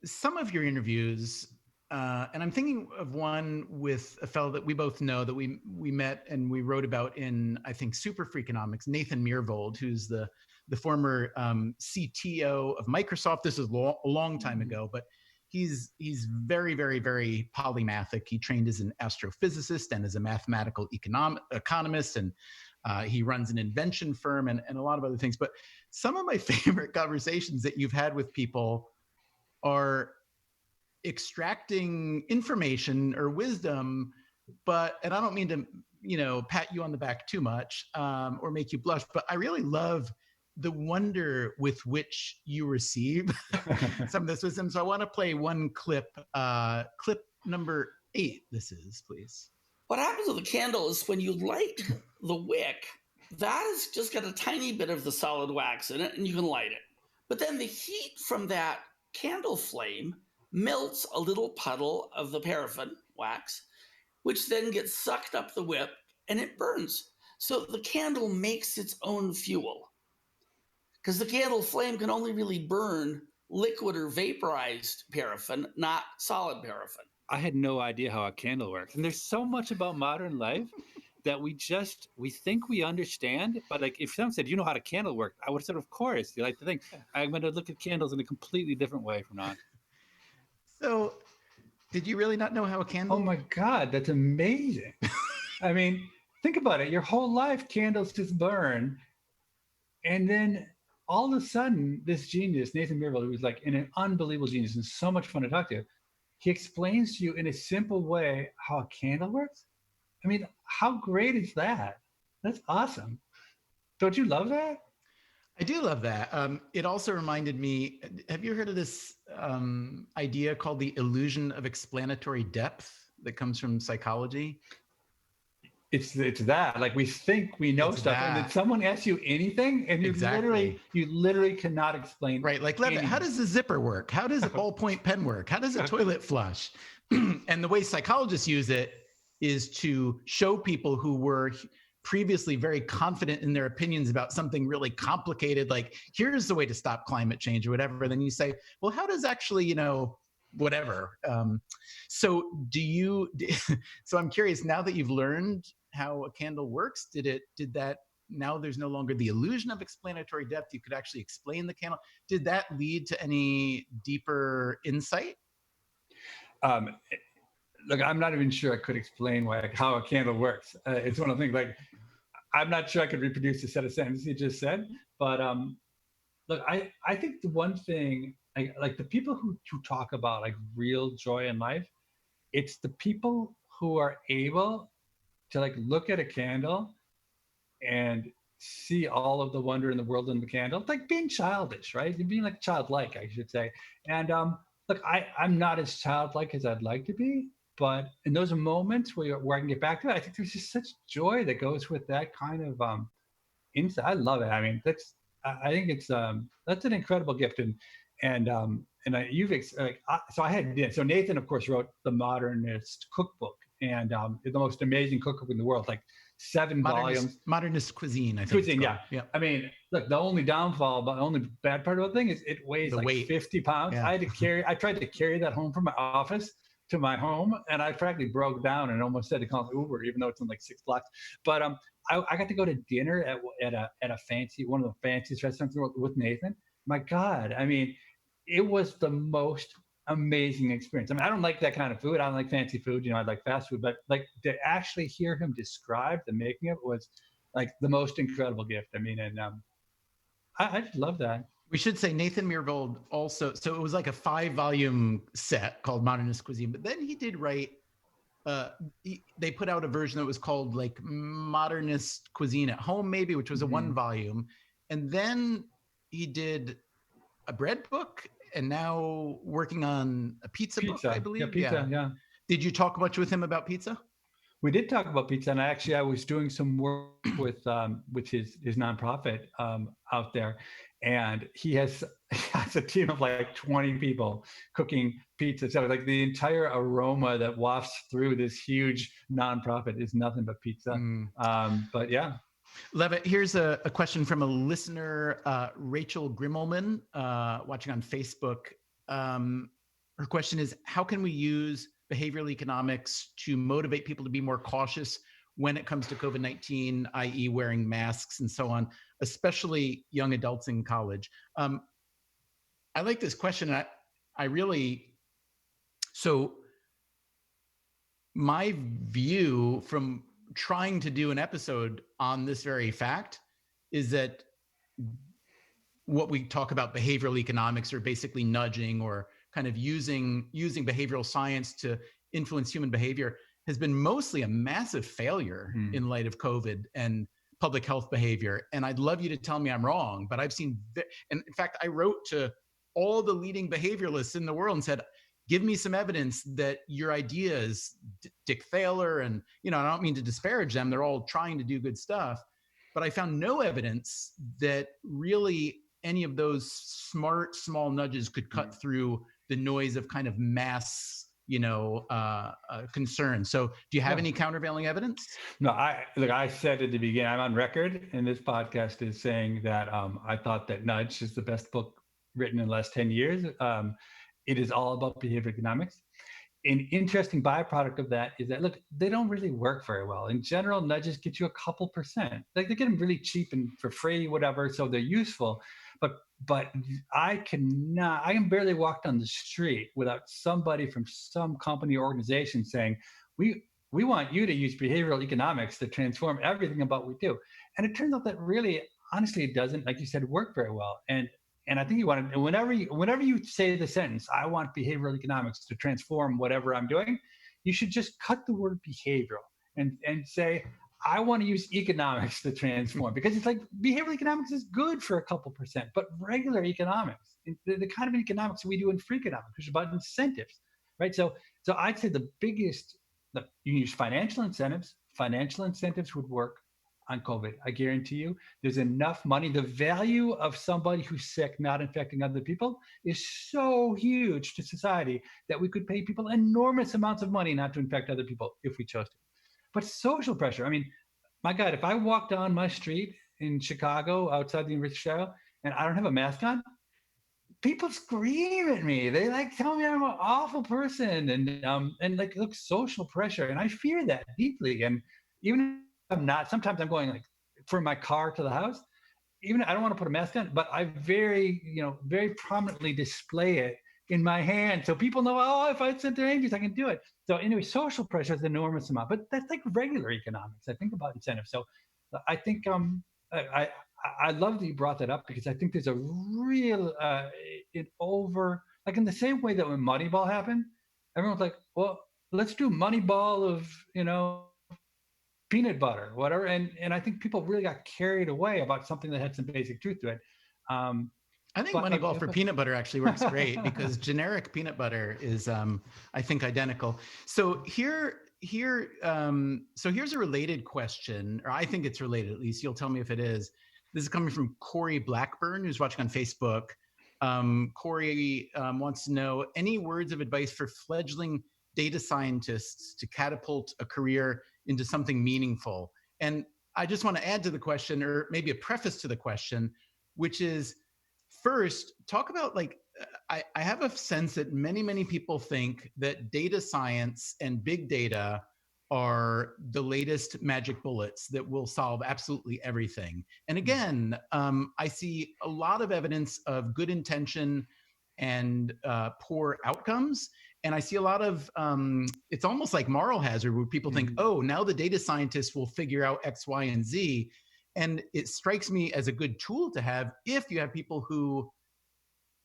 some of your interviews, and I'm thinking of one with a fellow that we both know that we met and we wrote about in, I think, Super Freakonomics, Nathan Mirvold, who's the former CTO of Microsoft. This is a long time ago, but he's very, very, very polymathic. He trained as an astrophysicist and as a mathematical economist, and he runs an invention firm and a lot of other things. But some of my favorite conversations that you've had with people are extracting information or wisdom, and I don't mean to, pat you on the back too much or make you blush, but I really love the wonder with which you receive some of this wisdom. So I want to play one clip, clip number 8. This is, please. What happens with a candle is when you light the wick, that has just got a tiny bit of the solid wax in it, and you can light it. But then the heat from that candle flame melts a little puddle of the paraffin wax, which then gets sucked up the wick, and it burns. So the candle makes its own fuel, because the candle flame can only really burn liquid or vaporized paraffin, not solid paraffin. I had no idea how a candle works. And there's so much about modern life that we think we understand. But like if someone said, you know how a candle works, I would have said, of course. You like to think I'm going to look at candles in a completely different way from now on. So did you really not know how a candle? Oh my God, that's amazing. I mean, think about it. Your whole life, candles just burn. And then all of a sudden, this genius, Nathan Mirvold, who's like an unbelievable genius and so much fun to talk to, he explains to you in a simple way how a candle works. I mean, how great is that? That's awesome. Don't you love that? I do love that. It also reminded me, have you heard of this idea called the illusion of explanatory depth that comes from psychology? It's that, like we think we know stuff, and then someone asks you anything, and you literally cannot explain. Right, like Levitt, how does the zipper work? How does a ballpoint pen work? How does a toilet flush? And the way psychologists use it is to show people who were previously very confident in their opinions about something really complicated, like here's the way to stop climate change or whatever. Then you say, well, how does actually, whatever. So I'm curious, now that you've learned how a candle works, now there's no longer the illusion of explanatory depth, you could actually explain the candle. Did that lead to any deeper insight? Look, I'm not even sure I could explain how a candle works. It's one of the things, like, I'm not sure I could reproduce the set of sentences you just said, but look, I think the one thing, like the people who talk about like real joy in life, it's the people who are able to like look at a candle and see all of the wonder in the world in the candle, like being childish, right? Being like childlike, I should say. And look, I'm not as childlike as I'd like to be, but in those moments where I can get back to it, I think there's just such joy that goes with that kind of insight. I love it. I mean, I think it's that's an incredible gift. So Nathan, of course, wrote the Modernist Cookbook, and the most amazing cookbook in the world, like 7 volumes. Modernist Cuisine, I think. Cuisine, yeah. I mean, look, the only bad part of the thing is it weighs like 50 pounds. Yeah. I tried to carry that home from my office to my home, and I practically broke down and almost had to call an Uber, even though it's in like 6 blocks. But I got to go to dinner at one of the fanciest restaurants in the world with Nathan. My God, I mean, it was the most amazing experience. I mean, I don't like that kind of food. I don't like fancy food. I like fast food. But like to actually hear him describe the making of it was like the most incredible gift. I mean, and I just love that. We should say Nathan Mirvold also. So it was like a 5-volume set called Modernist Cuisine. But then he did write. They put out a version that was called like Modernist Cuisine at Home, maybe, which was a 1-volume. And then he did a bread book, and now working on a pizza book, I believe. Yeah, pizza, yeah. Did you talk much with him about pizza? We did talk about pizza, and I was doing some work with his nonprofit out there, and he has a team of like 20 people cooking pizza. So like the entire aroma that wafts through this huge nonprofit is nothing but pizza. But yeah. Levitt, here's a question from a listener, Rachel Grimmelman, watching on Facebook. Her question is, how can we use behavioral economics to motivate people to be more cautious when it comes to COVID-19, i.e. wearing masks and so on, especially young adults in college? I like this question. So my view from trying to do an episode on this very fact is that what we talk about behavioral economics, or basically nudging, or kind of using behavioral science to influence human behavior, has been mostly a massive failure in light of COVID and public health behavior. And I'd love you to tell me I'm wrong, but I've seen, and in fact, I wrote to all the leading behavioralists in the world and said, give me some evidence that your ideas, Dick Thaler, and, I don't mean to disparage them, they're all trying to do good stuff, but I found no evidence that really any of those smart, small nudges could cut through the noise of kind of mass, concern. So do you have any countervailing evidence? No, I said at the beginning, I'm on record in this podcast is saying that I thought that Nudge is the best book written in the last 10 years. It is all about behavior economics. An interesting byproduct of that is that, look, they don't really work very well. In general, nudges get you a couple percent. Like, they get them really cheap and for free, whatever, so they're useful. But I can barely walk down the street without somebody from some company or organization saying, we want you to use behavioral economics to transform everything about what we do. And it turns out that really, honestly, it doesn't, like you said, work very well. And I think you want to, whenever you say the sentence, I want behavioral economics to transform whatever I'm doing, you should just cut the word behavioral and say, I want to use economics to transform, because it's like behavioral economics is good for a couple percent, but regular economics, the kind of economics we do in Freakonomics, which is about incentives, right? So I'd say you can use financial incentives. Financial incentives would work on COVID. I guarantee you there's enough money. The value of somebody who's sick, not infecting other people, is so huge to society that we could pay people enormous amounts of money not to infect other people if we chose to. But social pressure, I mean, my God, if I walk down my street in Chicago, outside the University of Chicago, and I don't have a mask on, people scream at me. They tell me I'm an awful person, and look, social pressure, and I fear that deeply. And even if I'm not, sometimes I'm going from my car to the house. Even I don't want to put a mask on, but I very prominently display it in my hand, so people know, oh, if I sent their angels, I can do it. So anyway, social pressure is an enormous amount, but that's like regular economics. I think about incentives. So I think I love that you brought that up, because I think there's a real in the same way that when Moneyball happened, everyone's like, well, let's do Moneyball of peanut butter, whatever, and I think people really got carried away about something that had some basic truth to it. I think Moneyball for peanut butter actually works great, because generic peanut butter is, I think, identical. So here's a related question, or I think it's related, at least. You'll tell me if it is. This is coming from Corey Blackburn, who's watching on Facebook. Corey wants to know any words of advice for fledgling data scientists to catapult a career into something meaningful. And I just want to add to the question, or maybe a preface to the question, which is, first, talk about I have a sense that many people think that data science and big data are the latest magic bullets that will solve absolutely everything. And again, I see a lot of evidence of good intention and poor outcomes. And I see a lot of, it's almost like moral hazard, where people think, oh, now the data scientists will figure out X, Y, and Z. And it strikes me as a good tool to have if you have people who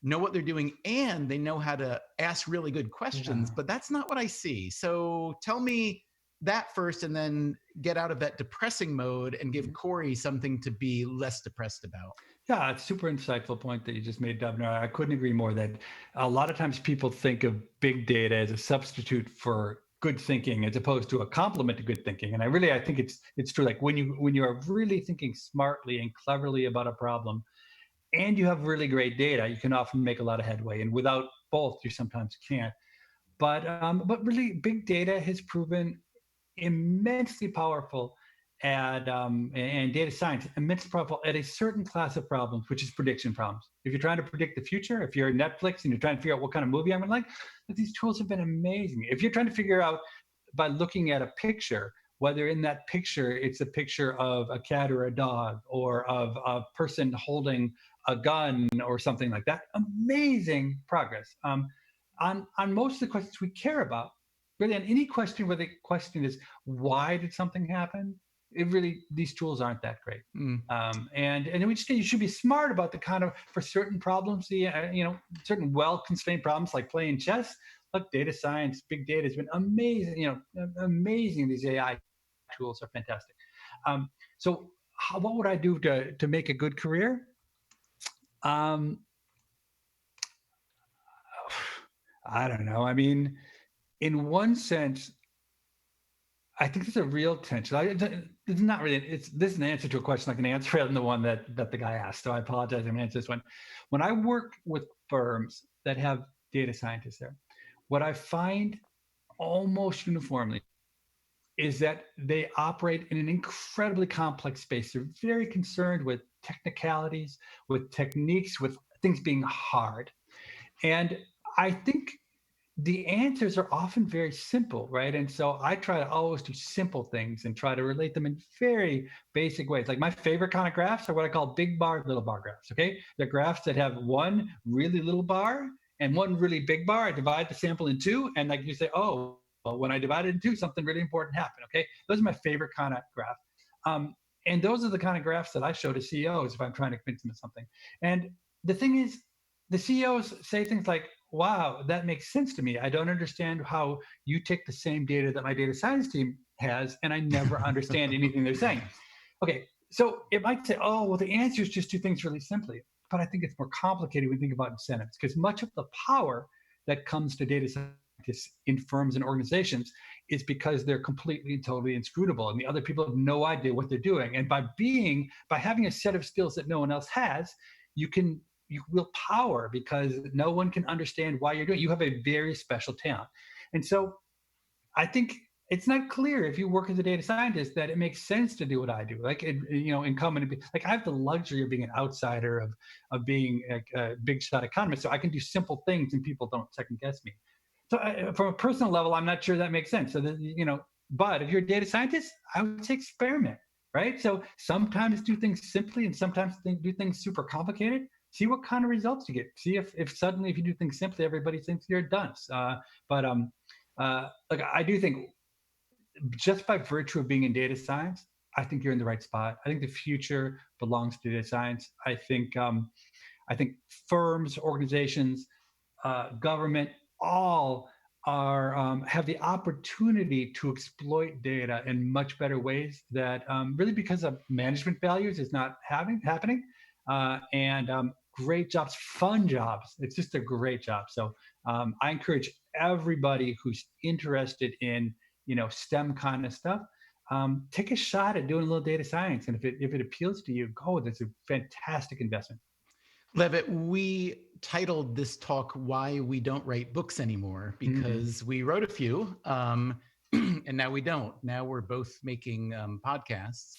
know what they're doing and they know how to ask really good questions, but that's not what I see. So tell me that first, and then get out of that depressing mode and give Corey something to be less depressed about. Yeah, it's a super insightful point that you just made, Dubner. I couldn't agree more that a lot of times people think of big data as a substitute for good thinking as opposed to a complement to good thinking. And I think it's true. Like when you are really thinking smartly and cleverly about a problem, and you have really great data, you can often make a lot of headway. And without both, you sometimes can't. But really, big data has proven immensely powerful and data science, immense problem at a certain class of problems, which is prediction problems. If you're trying to predict the future, if you're Netflix and you're trying to figure out what kind of movie I'm going to like, these tools have been amazing. If you're trying to figure out by looking at a picture, whether in that picture it's a picture of a cat or a dog, or of a person holding a gun or something like that, amazing progress. On most of the questions we care about, really on any question where the question is, why did something happen? These tools aren't that great. And we just say you should be smart about the kind of, for certain problems, certain well-constrained problems like playing chess. Look, data science, big data has been amazing, amazing. These AI tools are fantastic. So what would I do to make a good career? I don't know. I mean, in one sense, I think there's a real tension. It's not really. This is an answer to a question I can answer rather than the one that the guy asked. So I apologize. I'm going to answer this one. When I work with firms that have data scientists there, what I find almost uniformly is that they operate in an incredibly complex space. They're very concerned with technicalities, with techniques, with things being hard. And I think the answers are often very simple, right? And so I try to always do simple things and try to relate them in very basic ways. Like my favorite kind of graphs are what I call big bar, little bar graphs, okay? They're graphs that have one really little bar and one really big bar. I divide the sample in two, and like you say, oh, well, when I divide it in two, something really important happened, okay? Those are my favorite kind of graph. And those are the kind of graphs that I show to CEOs if I'm trying to convince them of something. And the thing is, the CEOs say things like, wow, that makes sense to me. I don't understand how you take the same data that my data science team has, and I never understand anything they're saying. Okay, so it might say, oh, well, the answer is just do things really simply. But I think it's more complicated when we think about incentives, because much of the power that comes to data scientists in firms and organizations is because they're completely and totally inscrutable, and the other people have no idea what they're doing. And by having a set of skills that no one else has, you will power, because no one can understand why you're doing it. You have a very special talent. And so I think it's not clear if you work as a data scientist that it makes sense to do what I do. Like, in common, like I have the luxury of being an outsider, of being a big shot economist. So I can do simple things and people don't second guess me. So from a personal level, I'm not sure that makes sense. So, but if you're a data scientist, I would say experiment, right? So sometimes do things simply and sometimes do things super complicated. See what kind of results you get. See if suddenly, if you do things simply, everybody thinks you're a dunce. But I do think just by virtue of being in data science, I think you're in the right spot. I think the future belongs to data science. I think firms, organizations, government, all have the opportunity to exploit data in much better ways that really, because of management values, is not happening. Great jobs, fun jobs. It's just a great job. So I encourage everybody who's interested in STEM kind of stuff, take a shot at doing a little data science. And if it appeals to you, go. That's a fantastic investment. Levitt, we titled this talk "Why We Don't Write Books Anymore," because we wrote a few, and now we don't. Now we're both making podcasts.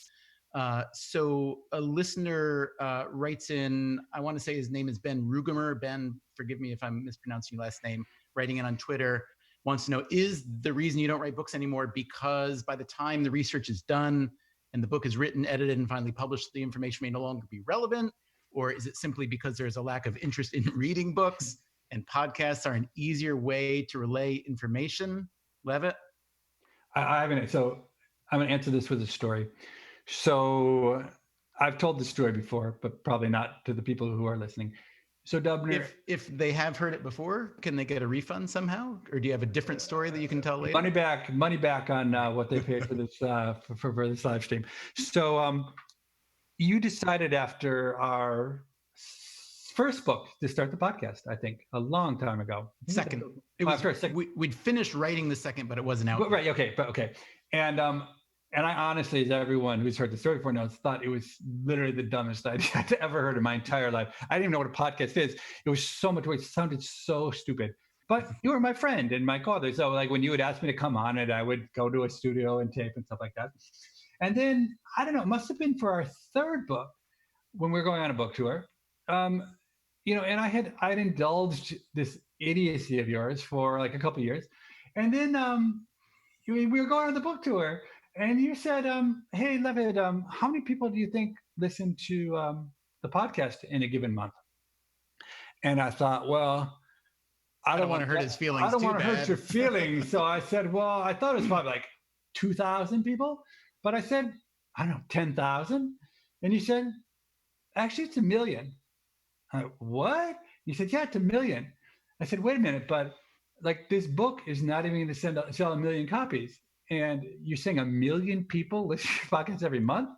So a listener writes in, I want to say his name is Ben Rugemer. Ben, forgive me if I'm mispronouncing your last name, writing in on Twitter, wants to know, is the reason you don't write books anymore because by the time the research is done and the book is written, edited, and finally published, the information may no longer be relevant? Or is it simply because there's a lack of interest in reading books and podcasts are an easier way to relay information? Levitt? So I'm going to answer this with a story. So I've told this story before, but probably not to the people who are listening. So Dubner, if they have heard it before, can they get a refund somehow? Or do you have a different story that you can tell later? Money back on what they paid for this for this live stream. So you decided after our first book to start the podcast, I think, a long time ago. Second. It was first. We'd finished writing the second, but it wasn't out. Right. Okay. And I honestly, as everyone who's heard the story before knows, thought it was literally the dumbest idea I'd ever heard in my entire life. I didn't even know what a podcast is. It was so much work. It sounded so stupid. but you were my friend and my co-author. So like when you would ask me to come on it, I would go to a studio and tape and stuff like that. And then, I don't know, it must have been for our third book when we were going on a book tour. You know, and I'd indulged this idiocy of yours for like a couple of years. And then we were going on the book tour and you said, hey, Levitt, how many people do you think listen to the podcast in a given month? And I thought, well, I don't want to hurt his feelings. I don't want to hurt your feelings. So I said, well, I thought it was probably like 2,000 people, but I said, I don't know, 10,000. And you said, actually, it's 1 million. I went, what? You said, yeah, it's 1 million. I said, wait a minute, but like this book is not even going to sell 1 million copies. And you're saying 1 million people listen to your podcast every month?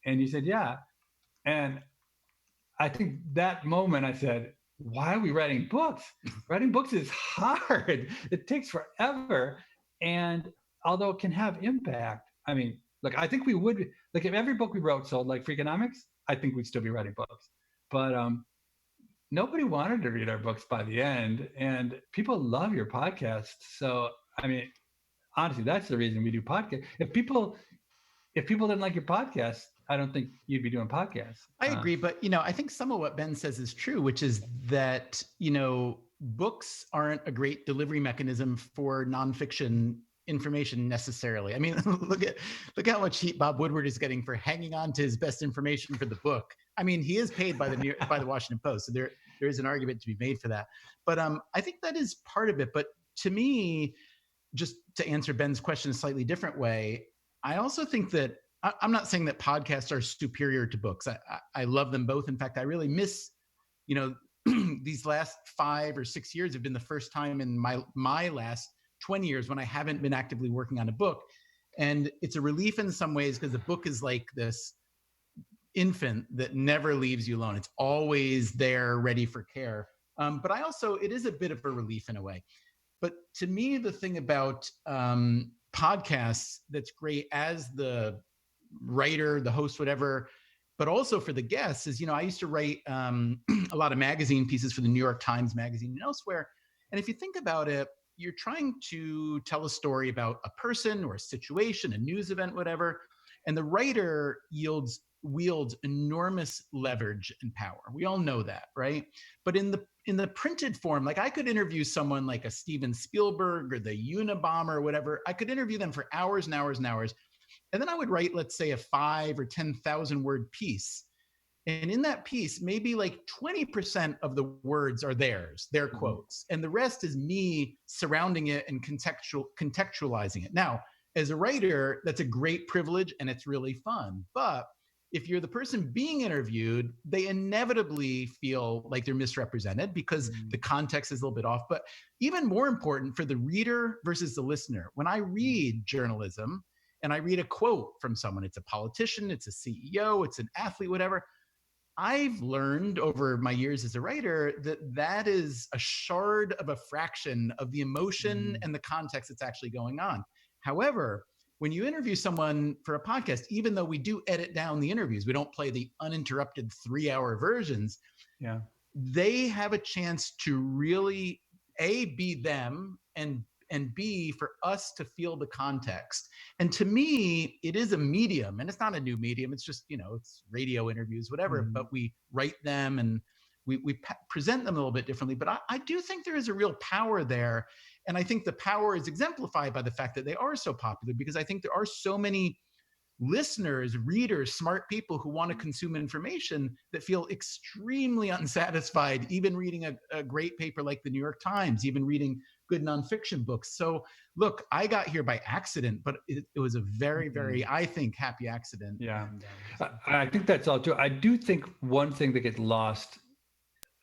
And you said, yeah. And I think that moment I said, why are we writing books? Writing books is hard. It takes forever. And although it can have impact, I mean, look, I think we would, like if every book we wrote sold like Freakonomics, I think we'd still be writing books. But nobody wanted to read our books by the end. And people love your podcast. So, I mean, honestly, that's the reason we do podcasts. If people didn't like your podcast, I don't think you'd be doing podcasts. I agree, but you know, I think some of what Ben says is true, which is that, you know, books aren't a great delivery mechanism for nonfiction information necessarily. I mean, look how much heat Bob Woodward is getting for hanging on to his best information for the book. I mean, he is paid by the Washington Post, so there is an argument to be made for that. But I think that is part of it. But to me, just to answer Ben's question a slightly different way, I also think that I'm not saying that podcasts are superior to books. I love them both. In fact, I really miss, you know, these last 5 or 6 years have been the first time in my last 20 years when I haven't been actively working on a book. And it's a relief in some ways because the book is like this infant that never leaves you alone. It's always there, ready for care. But it is a bit of a relief in a way. But to me, the thing about podcasts that's great as the writer, the host, whatever, but also for the guests is, you know, I used to write a lot of magazine pieces for the New York Times Magazine and elsewhere. And if you think about it, you're trying to tell a story about a person or a situation, a news event, whatever. And the writer wields enormous leverage and power. We all know that, right? But in the printed form, like I could interview someone like a Steven Spielberg or the Unabomber or whatever. I could interview them for hours and hours and hours. And then I would write, let's say, a 5,000 or 10,000 word piece. And in that piece, maybe like 20% of the words are their quotes. And the rest is me surrounding it and contextualizing it. Now, as a writer, that's a great privilege and it's really fun. But if you're the person being interviewed, they inevitably feel like they're misrepresented because the context is a little bit off. But even more important for the reader versus the listener, when I read journalism and I read a quote from someone, it's a politician, it's a CEO, it's an athlete, whatever, I've learned over my years as a writer that is a shard of a fraction of the emotion and the context that's actually going on. However, when you interview someone for a podcast, even though we do edit down the interviews, we don't play the uninterrupted 3-hour versions. Yeah, they have a chance to really be them and B, for us to feel the context. And to me, it is a medium, and it's not a new medium. It's just, you know, it's radio interviews, whatever, but we write them and we present them a little bit differently. But I do think there is a real power there. And I think the power is exemplified by the fact that they are so popular, because I think there are so many listeners, readers, smart people who want to consume information that feel extremely unsatisfied, even reading a great paper like the New York Times, even reading good nonfiction books. So look, I got here by accident, but it was a very, very, I think, happy accident. Yeah. And, I think that's all true. I do think one thing that gets lost,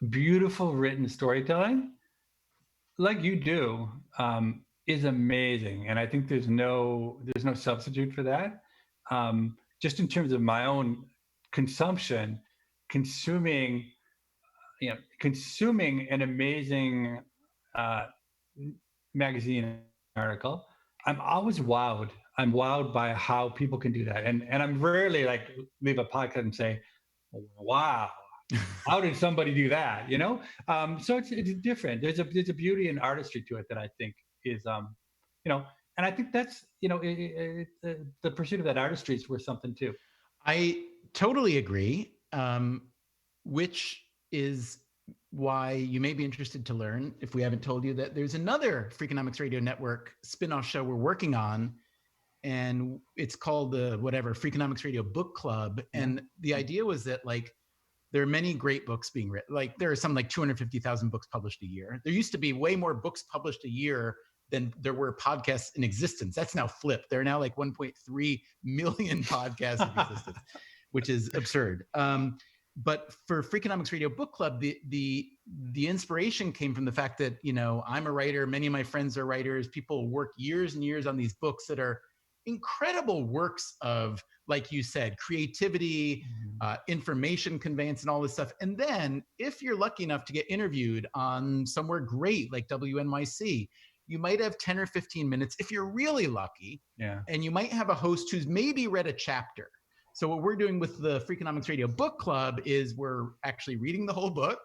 beautiful written storytelling, like you do, is amazing. And I think there's no substitute for that. Just in terms of my own consumption, consuming an amazing magazine article, I'm always wowed. I'm wowed by how people can do that. And I'm rarely like leave a podcast and say, wow, How did somebody do that? So it's different. There's a beauty and artistry to it that I think is and I think that's the pursuit of that artistry is worth something too. I totally agree, which is why you may be interested to learn, if we haven't told you, that there's another Freakonomics Radio Network spin-off show we're working on, and it's called the Freakonomics Radio Book Club. And the idea was that there are many great books being written. There are some 250,000 books published a year. There used to be way more books published a year than there were podcasts in existence. That's now flipped. There are now 1.3 million podcasts in existence, which is absurd. But for Freakonomics Radio Book Club, the inspiration came from the fact that, I'm a writer. Many of my friends are writers. People work years and years on these books that are incredible works of, like you said, creativity, information conveyance, and all this stuff. And then if you're lucky enough to get interviewed on somewhere great like WNYC, you might have 10 or 15 minutes if you're really lucky. Yeah. And you might have a host who's maybe read a chapter. So what we're doing with the Freakonomics Radio Book Club is we're actually reading the whole book.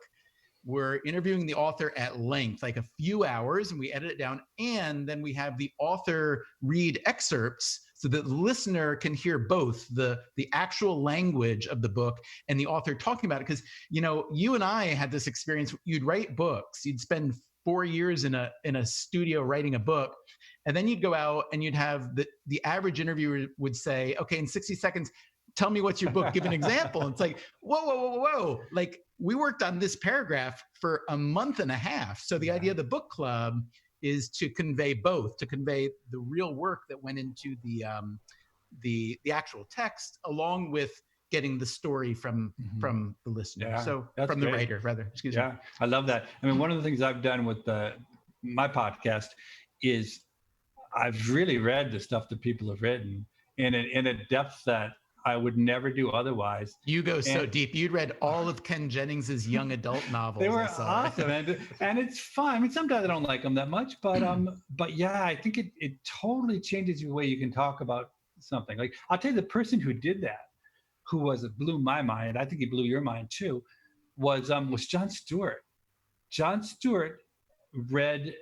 We're interviewing the author at length, a few hours, and we edit it down. And then we have the author read excerpts so that the listener can hear both the actual language of the book and the author talking about it. Because, you and I had this experience. You'd write books. You'd spend 4 years in a studio writing a book. And then you'd go out and you'd have the average interviewer would say, okay, in 60 seconds, tell me what's your book, give an example. And it's whoa. We worked on this paragraph for a month and a half. So the idea of the book club is to convey both, to convey the real work that went into the actual text, along with getting the story from the listener. Yeah, so that's from the great. writer, rather. Excuse me. Yeah, I love that. I mean, one of the things I've done with my podcast is I've really read the stuff that people have written in a depth that I would never do otherwise. You go so deep. You'd read all of Ken Jennings's young adult novels. They were awesome, and it's fun. I mean, sometimes I don't like them that much, but yeah, I think it totally changes the way you can talk about something. I'll tell you, the person who did that, blew my mind. I think he blew your mind too. Was Jon Stewart. Jon Stewart read.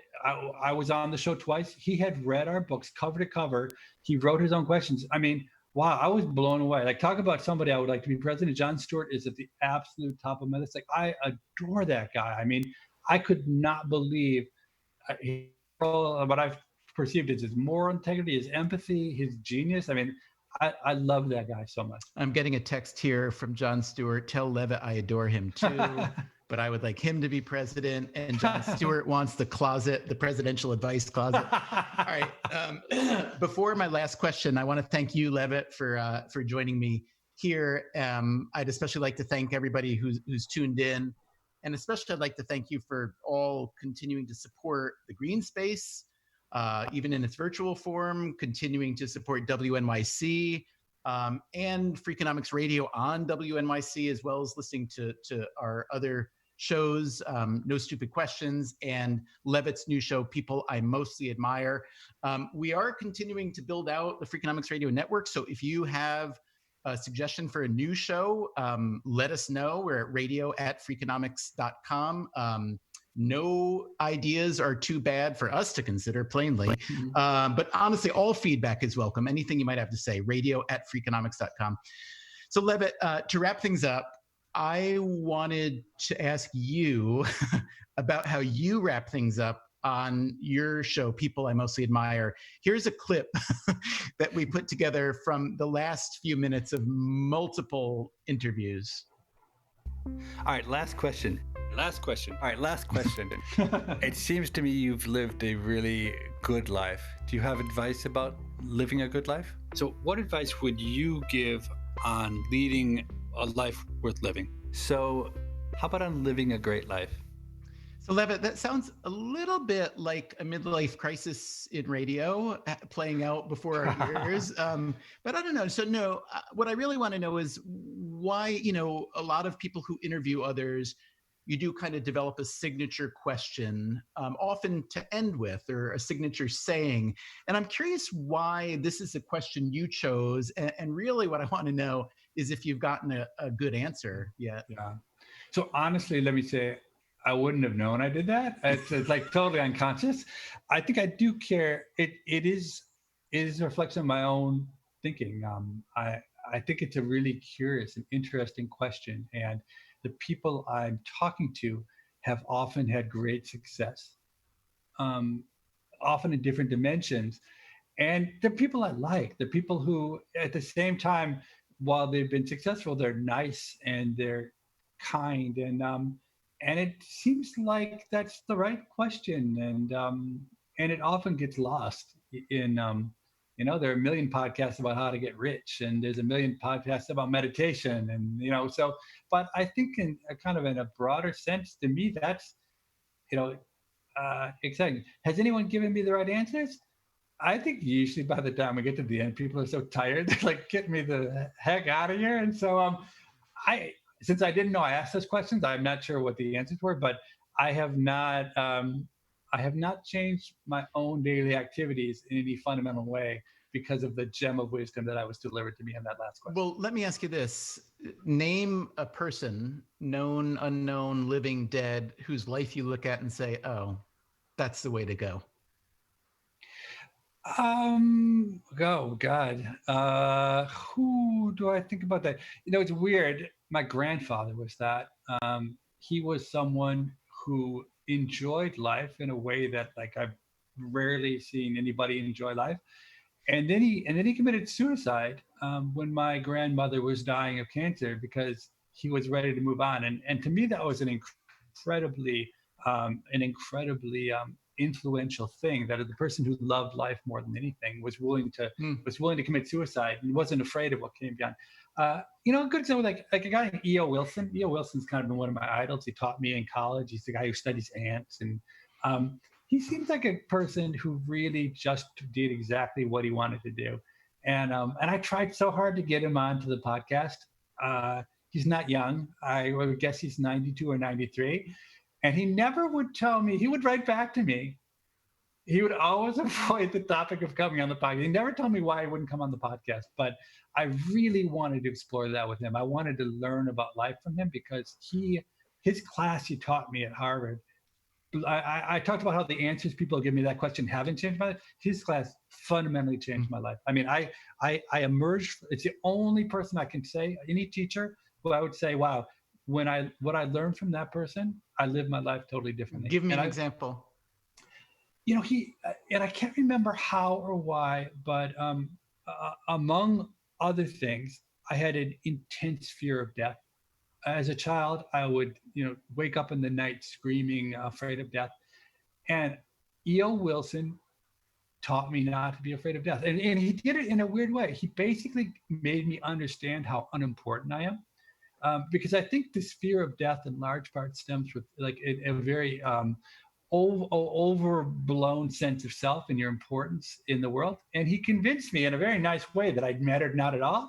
I was on the show twice. He had read our books cover to cover. He wrote his own questions. I mean, wow, I was blown away. Talk about somebody I would like to be president. Jon Stewart is at the absolute top of my list. I adore that guy. I mean, I could not believe what I've perceived as his moral integrity, his empathy, his genius. I mean, I love that guy so much. I'm getting a text here from Jon Stewart. Tell Levitt I adore him too, but I would like him to be president. And Jon Stewart wants the presidential advice closet. All right. Before my last question, I want to thank you, Levitt, for joining me here. I'd especially like to thank everybody who's tuned in, and especially I'd like to thank you for all continuing to support the Green Space. Even in its virtual form, continuing to support WNYC and Freakonomics Radio on WNYC, as well as listening to our other shows, No Stupid Questions, and Levitt's new show, People I Mostly Admire. We are continuing to build out the Freakonomics Radio Network, so if you have a suggestion for a new show, let us know. We're at radio@freakonomics.com. No ideas are too bad for us to consider, plainly. But honestly, all feedback is welcome. Anything you might have to say, radio@freakonomics.com. So Levitt, to wrap things up, I wanted to ask you about how you wrap things up on your show, People I Mostly Admire. Here's a clip that we put together from the last few minutes of multiple interviews. All right, last question. All right, last question. It seems to me you've lived a really good life. Do you have advice about living a good life? So what advice would you give on leading a life worth living? So how about on living a great life? So Levitt, that sounds a little bit like a midlife crisis in radio playing out before our ears. But I don't know. So no, what I really want to know is why, a lot of people who interview others, you do kind of develop a signature question, often to end with, or a signature saying. And I'm curious why this is a question you chose. And really what I want to know is if you've gotten a good answer yet. Yeah. So honestly, let me say, I wouldn't have known I did that. It's like totally unconscious. I think I do care. It is a reflection of my own thinking. I think it's a really curious and interesting question, and the people I'm talking to have often had great success, often in different dimensions. And they're people I like. They're people who, at the same time, while they've been successful, they're nice and they're kind. And it seems like that's the right question. And it often gets lost in there are a million podcasts about how to get rich, and there's a million podcasts about meditation, and so. But I think in a kind of in a broader sense, to me, that's exciting. Has anyone given me the right answers? I think usually by the time we get to the end, people are so tired, they're like, get me the heck out of here. And so since I didn't know I asked those questions, I'm not sure what the answers were, but I have not changed my own daily activities in any fundamental way because of the gem of wisdom that I was delivered to me in that last question. Well, let me ask you this. Name a person, known, unknown, living, dead, whose life you look at and say, oh, that's the way to go. Oh God. Who do I think about that? It's weird. My grandfather was that. He was someone who enjoyed life in a way that I've rarely seen anybody enjoy life. And then he committed suicide when my grandmother was dying of cancer because he was ready to move on. And to me, that was an incredibly influential thing, that the person who loved life more than anything was willing to commit suicide and wasn't afraid of what came beyond. A good example, like a guy like E.O. Wilson. E.O. Wilson's kind of been one of my idols. He taught me in college. He's the guy who studies ants, and he seems like a person who really just did exactly what he wanted to do. And I tried so hard to get him onto the podcast. He's not young. I would guess he's 92 or 93. And he never would tell me, he would write back to me. He would always avoid the topic of coming on the podcast. He never told me why he wouldn't come on the podcast, but I really wanted to explore that with him. I wanted to learn about life from him because his class he taught me at Harvard. I talked about how the answers people give me that question haven't changed my life. His class fundamentally changed my life. I mean, I emerged, it's the only person I can say, any teacher who I would say, wow, what I learned from that person, I live my life totally differently. Give me an example. And I can't remember how or why, but among other things, I had an intense fear of death. As a child, I would, wake up in the night screaming, afraid of death. And E.O. Wilson taught me not to be afraid of death. And he did it in a weird way. He basically made me understand how unimportant I am. Because I think this fear of death in large part stems with a very overblown sense of self and your importance in the world. And he convinced me in a very nice way that I mattered not at all.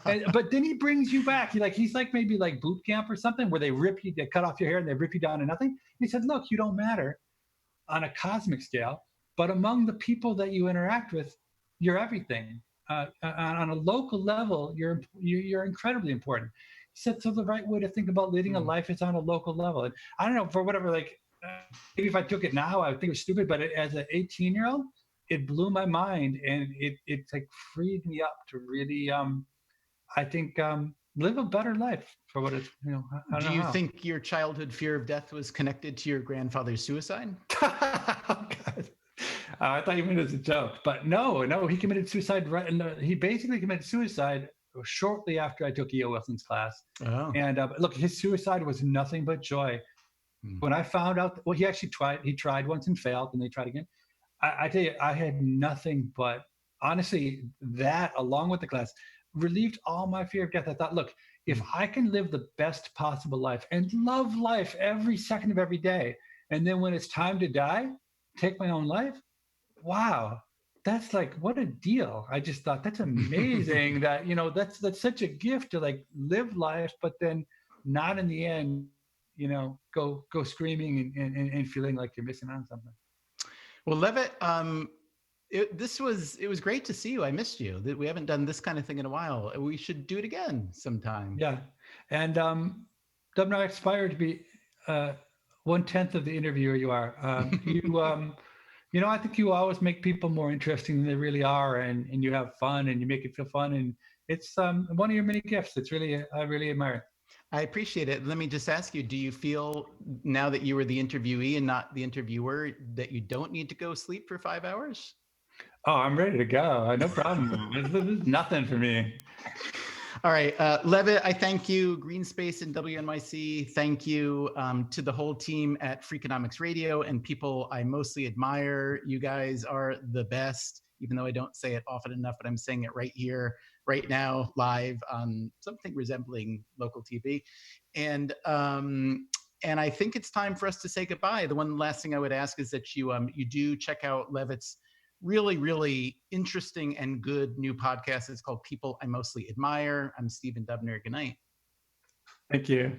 But then he brings you back. He's like maybe like boot camp or something where they cut off your hair and they rip you down to nothing. He said, look, you don't matter on a cosmic scale, but among the people that you interact with, you're everything. On a local level, you're incredibly important. He said, so the right way to think about leading a life is on a local level. And I don't know, for whatever, maybe if I took it now, I would think it was stupid, but as an 18-year-old, it blew my mind, and it freed me up to really, I think, live a better life for what it's, Do you think your childhood fear of death was connected to your grandfather's suicide? Oh, God. I thought you meant it as a joke, but no, he committed suicide. He basically committed suicide shortly after I took E.O. Wilson's class. Oh. And look, his suicide was nothing but joy. When I found out, he actually tried once and failed, and they tried again. I tell you, I had nothing but, honestly, that along with the class relieved all my fear of death. I thought, look, if I can live the best possible life and love life every second of every day, and then when it's time to die, take my own life, wow, that's what a deal. I just thought that's amazing that, that's such a gift to live life, but then not in the end, go screaming and feeling like you're missing out on something. Well, Levitt, it was great to see you. I missed you. We haven't done this kind of thing in a while. We should do it again sometime. Yeah. And Dubner, I aspire to be 1/10 of the interviewer you are. I think you always make people more interesting than they really are, and you have fun, and you make it feel fun, and it's one of your many gifts. It's really, I really admire it. I appreciate it. Let me just ask you, do you feel now that you were the interviewee and not the interviewer that you don't need to go sleep for 5 hours? Oh, I'm ready to go. No problem. This is nothing for me. All right, Levitt, I thank you. Greenspace and WNYC, thank you to the whole team at Freakonomics Radio and people I mostly admire. You guys are the best, even though I don't say it often enough, but I'm saying it right here, right now, live on something resembling local TV. And I think it's time for us to say goodbye. The one last thing I would ask is that you do check out Levitt's really, really interesting and good new podcast. It's called People I Mostly Admire. I'm Steven Dubner. Good night. Thank you.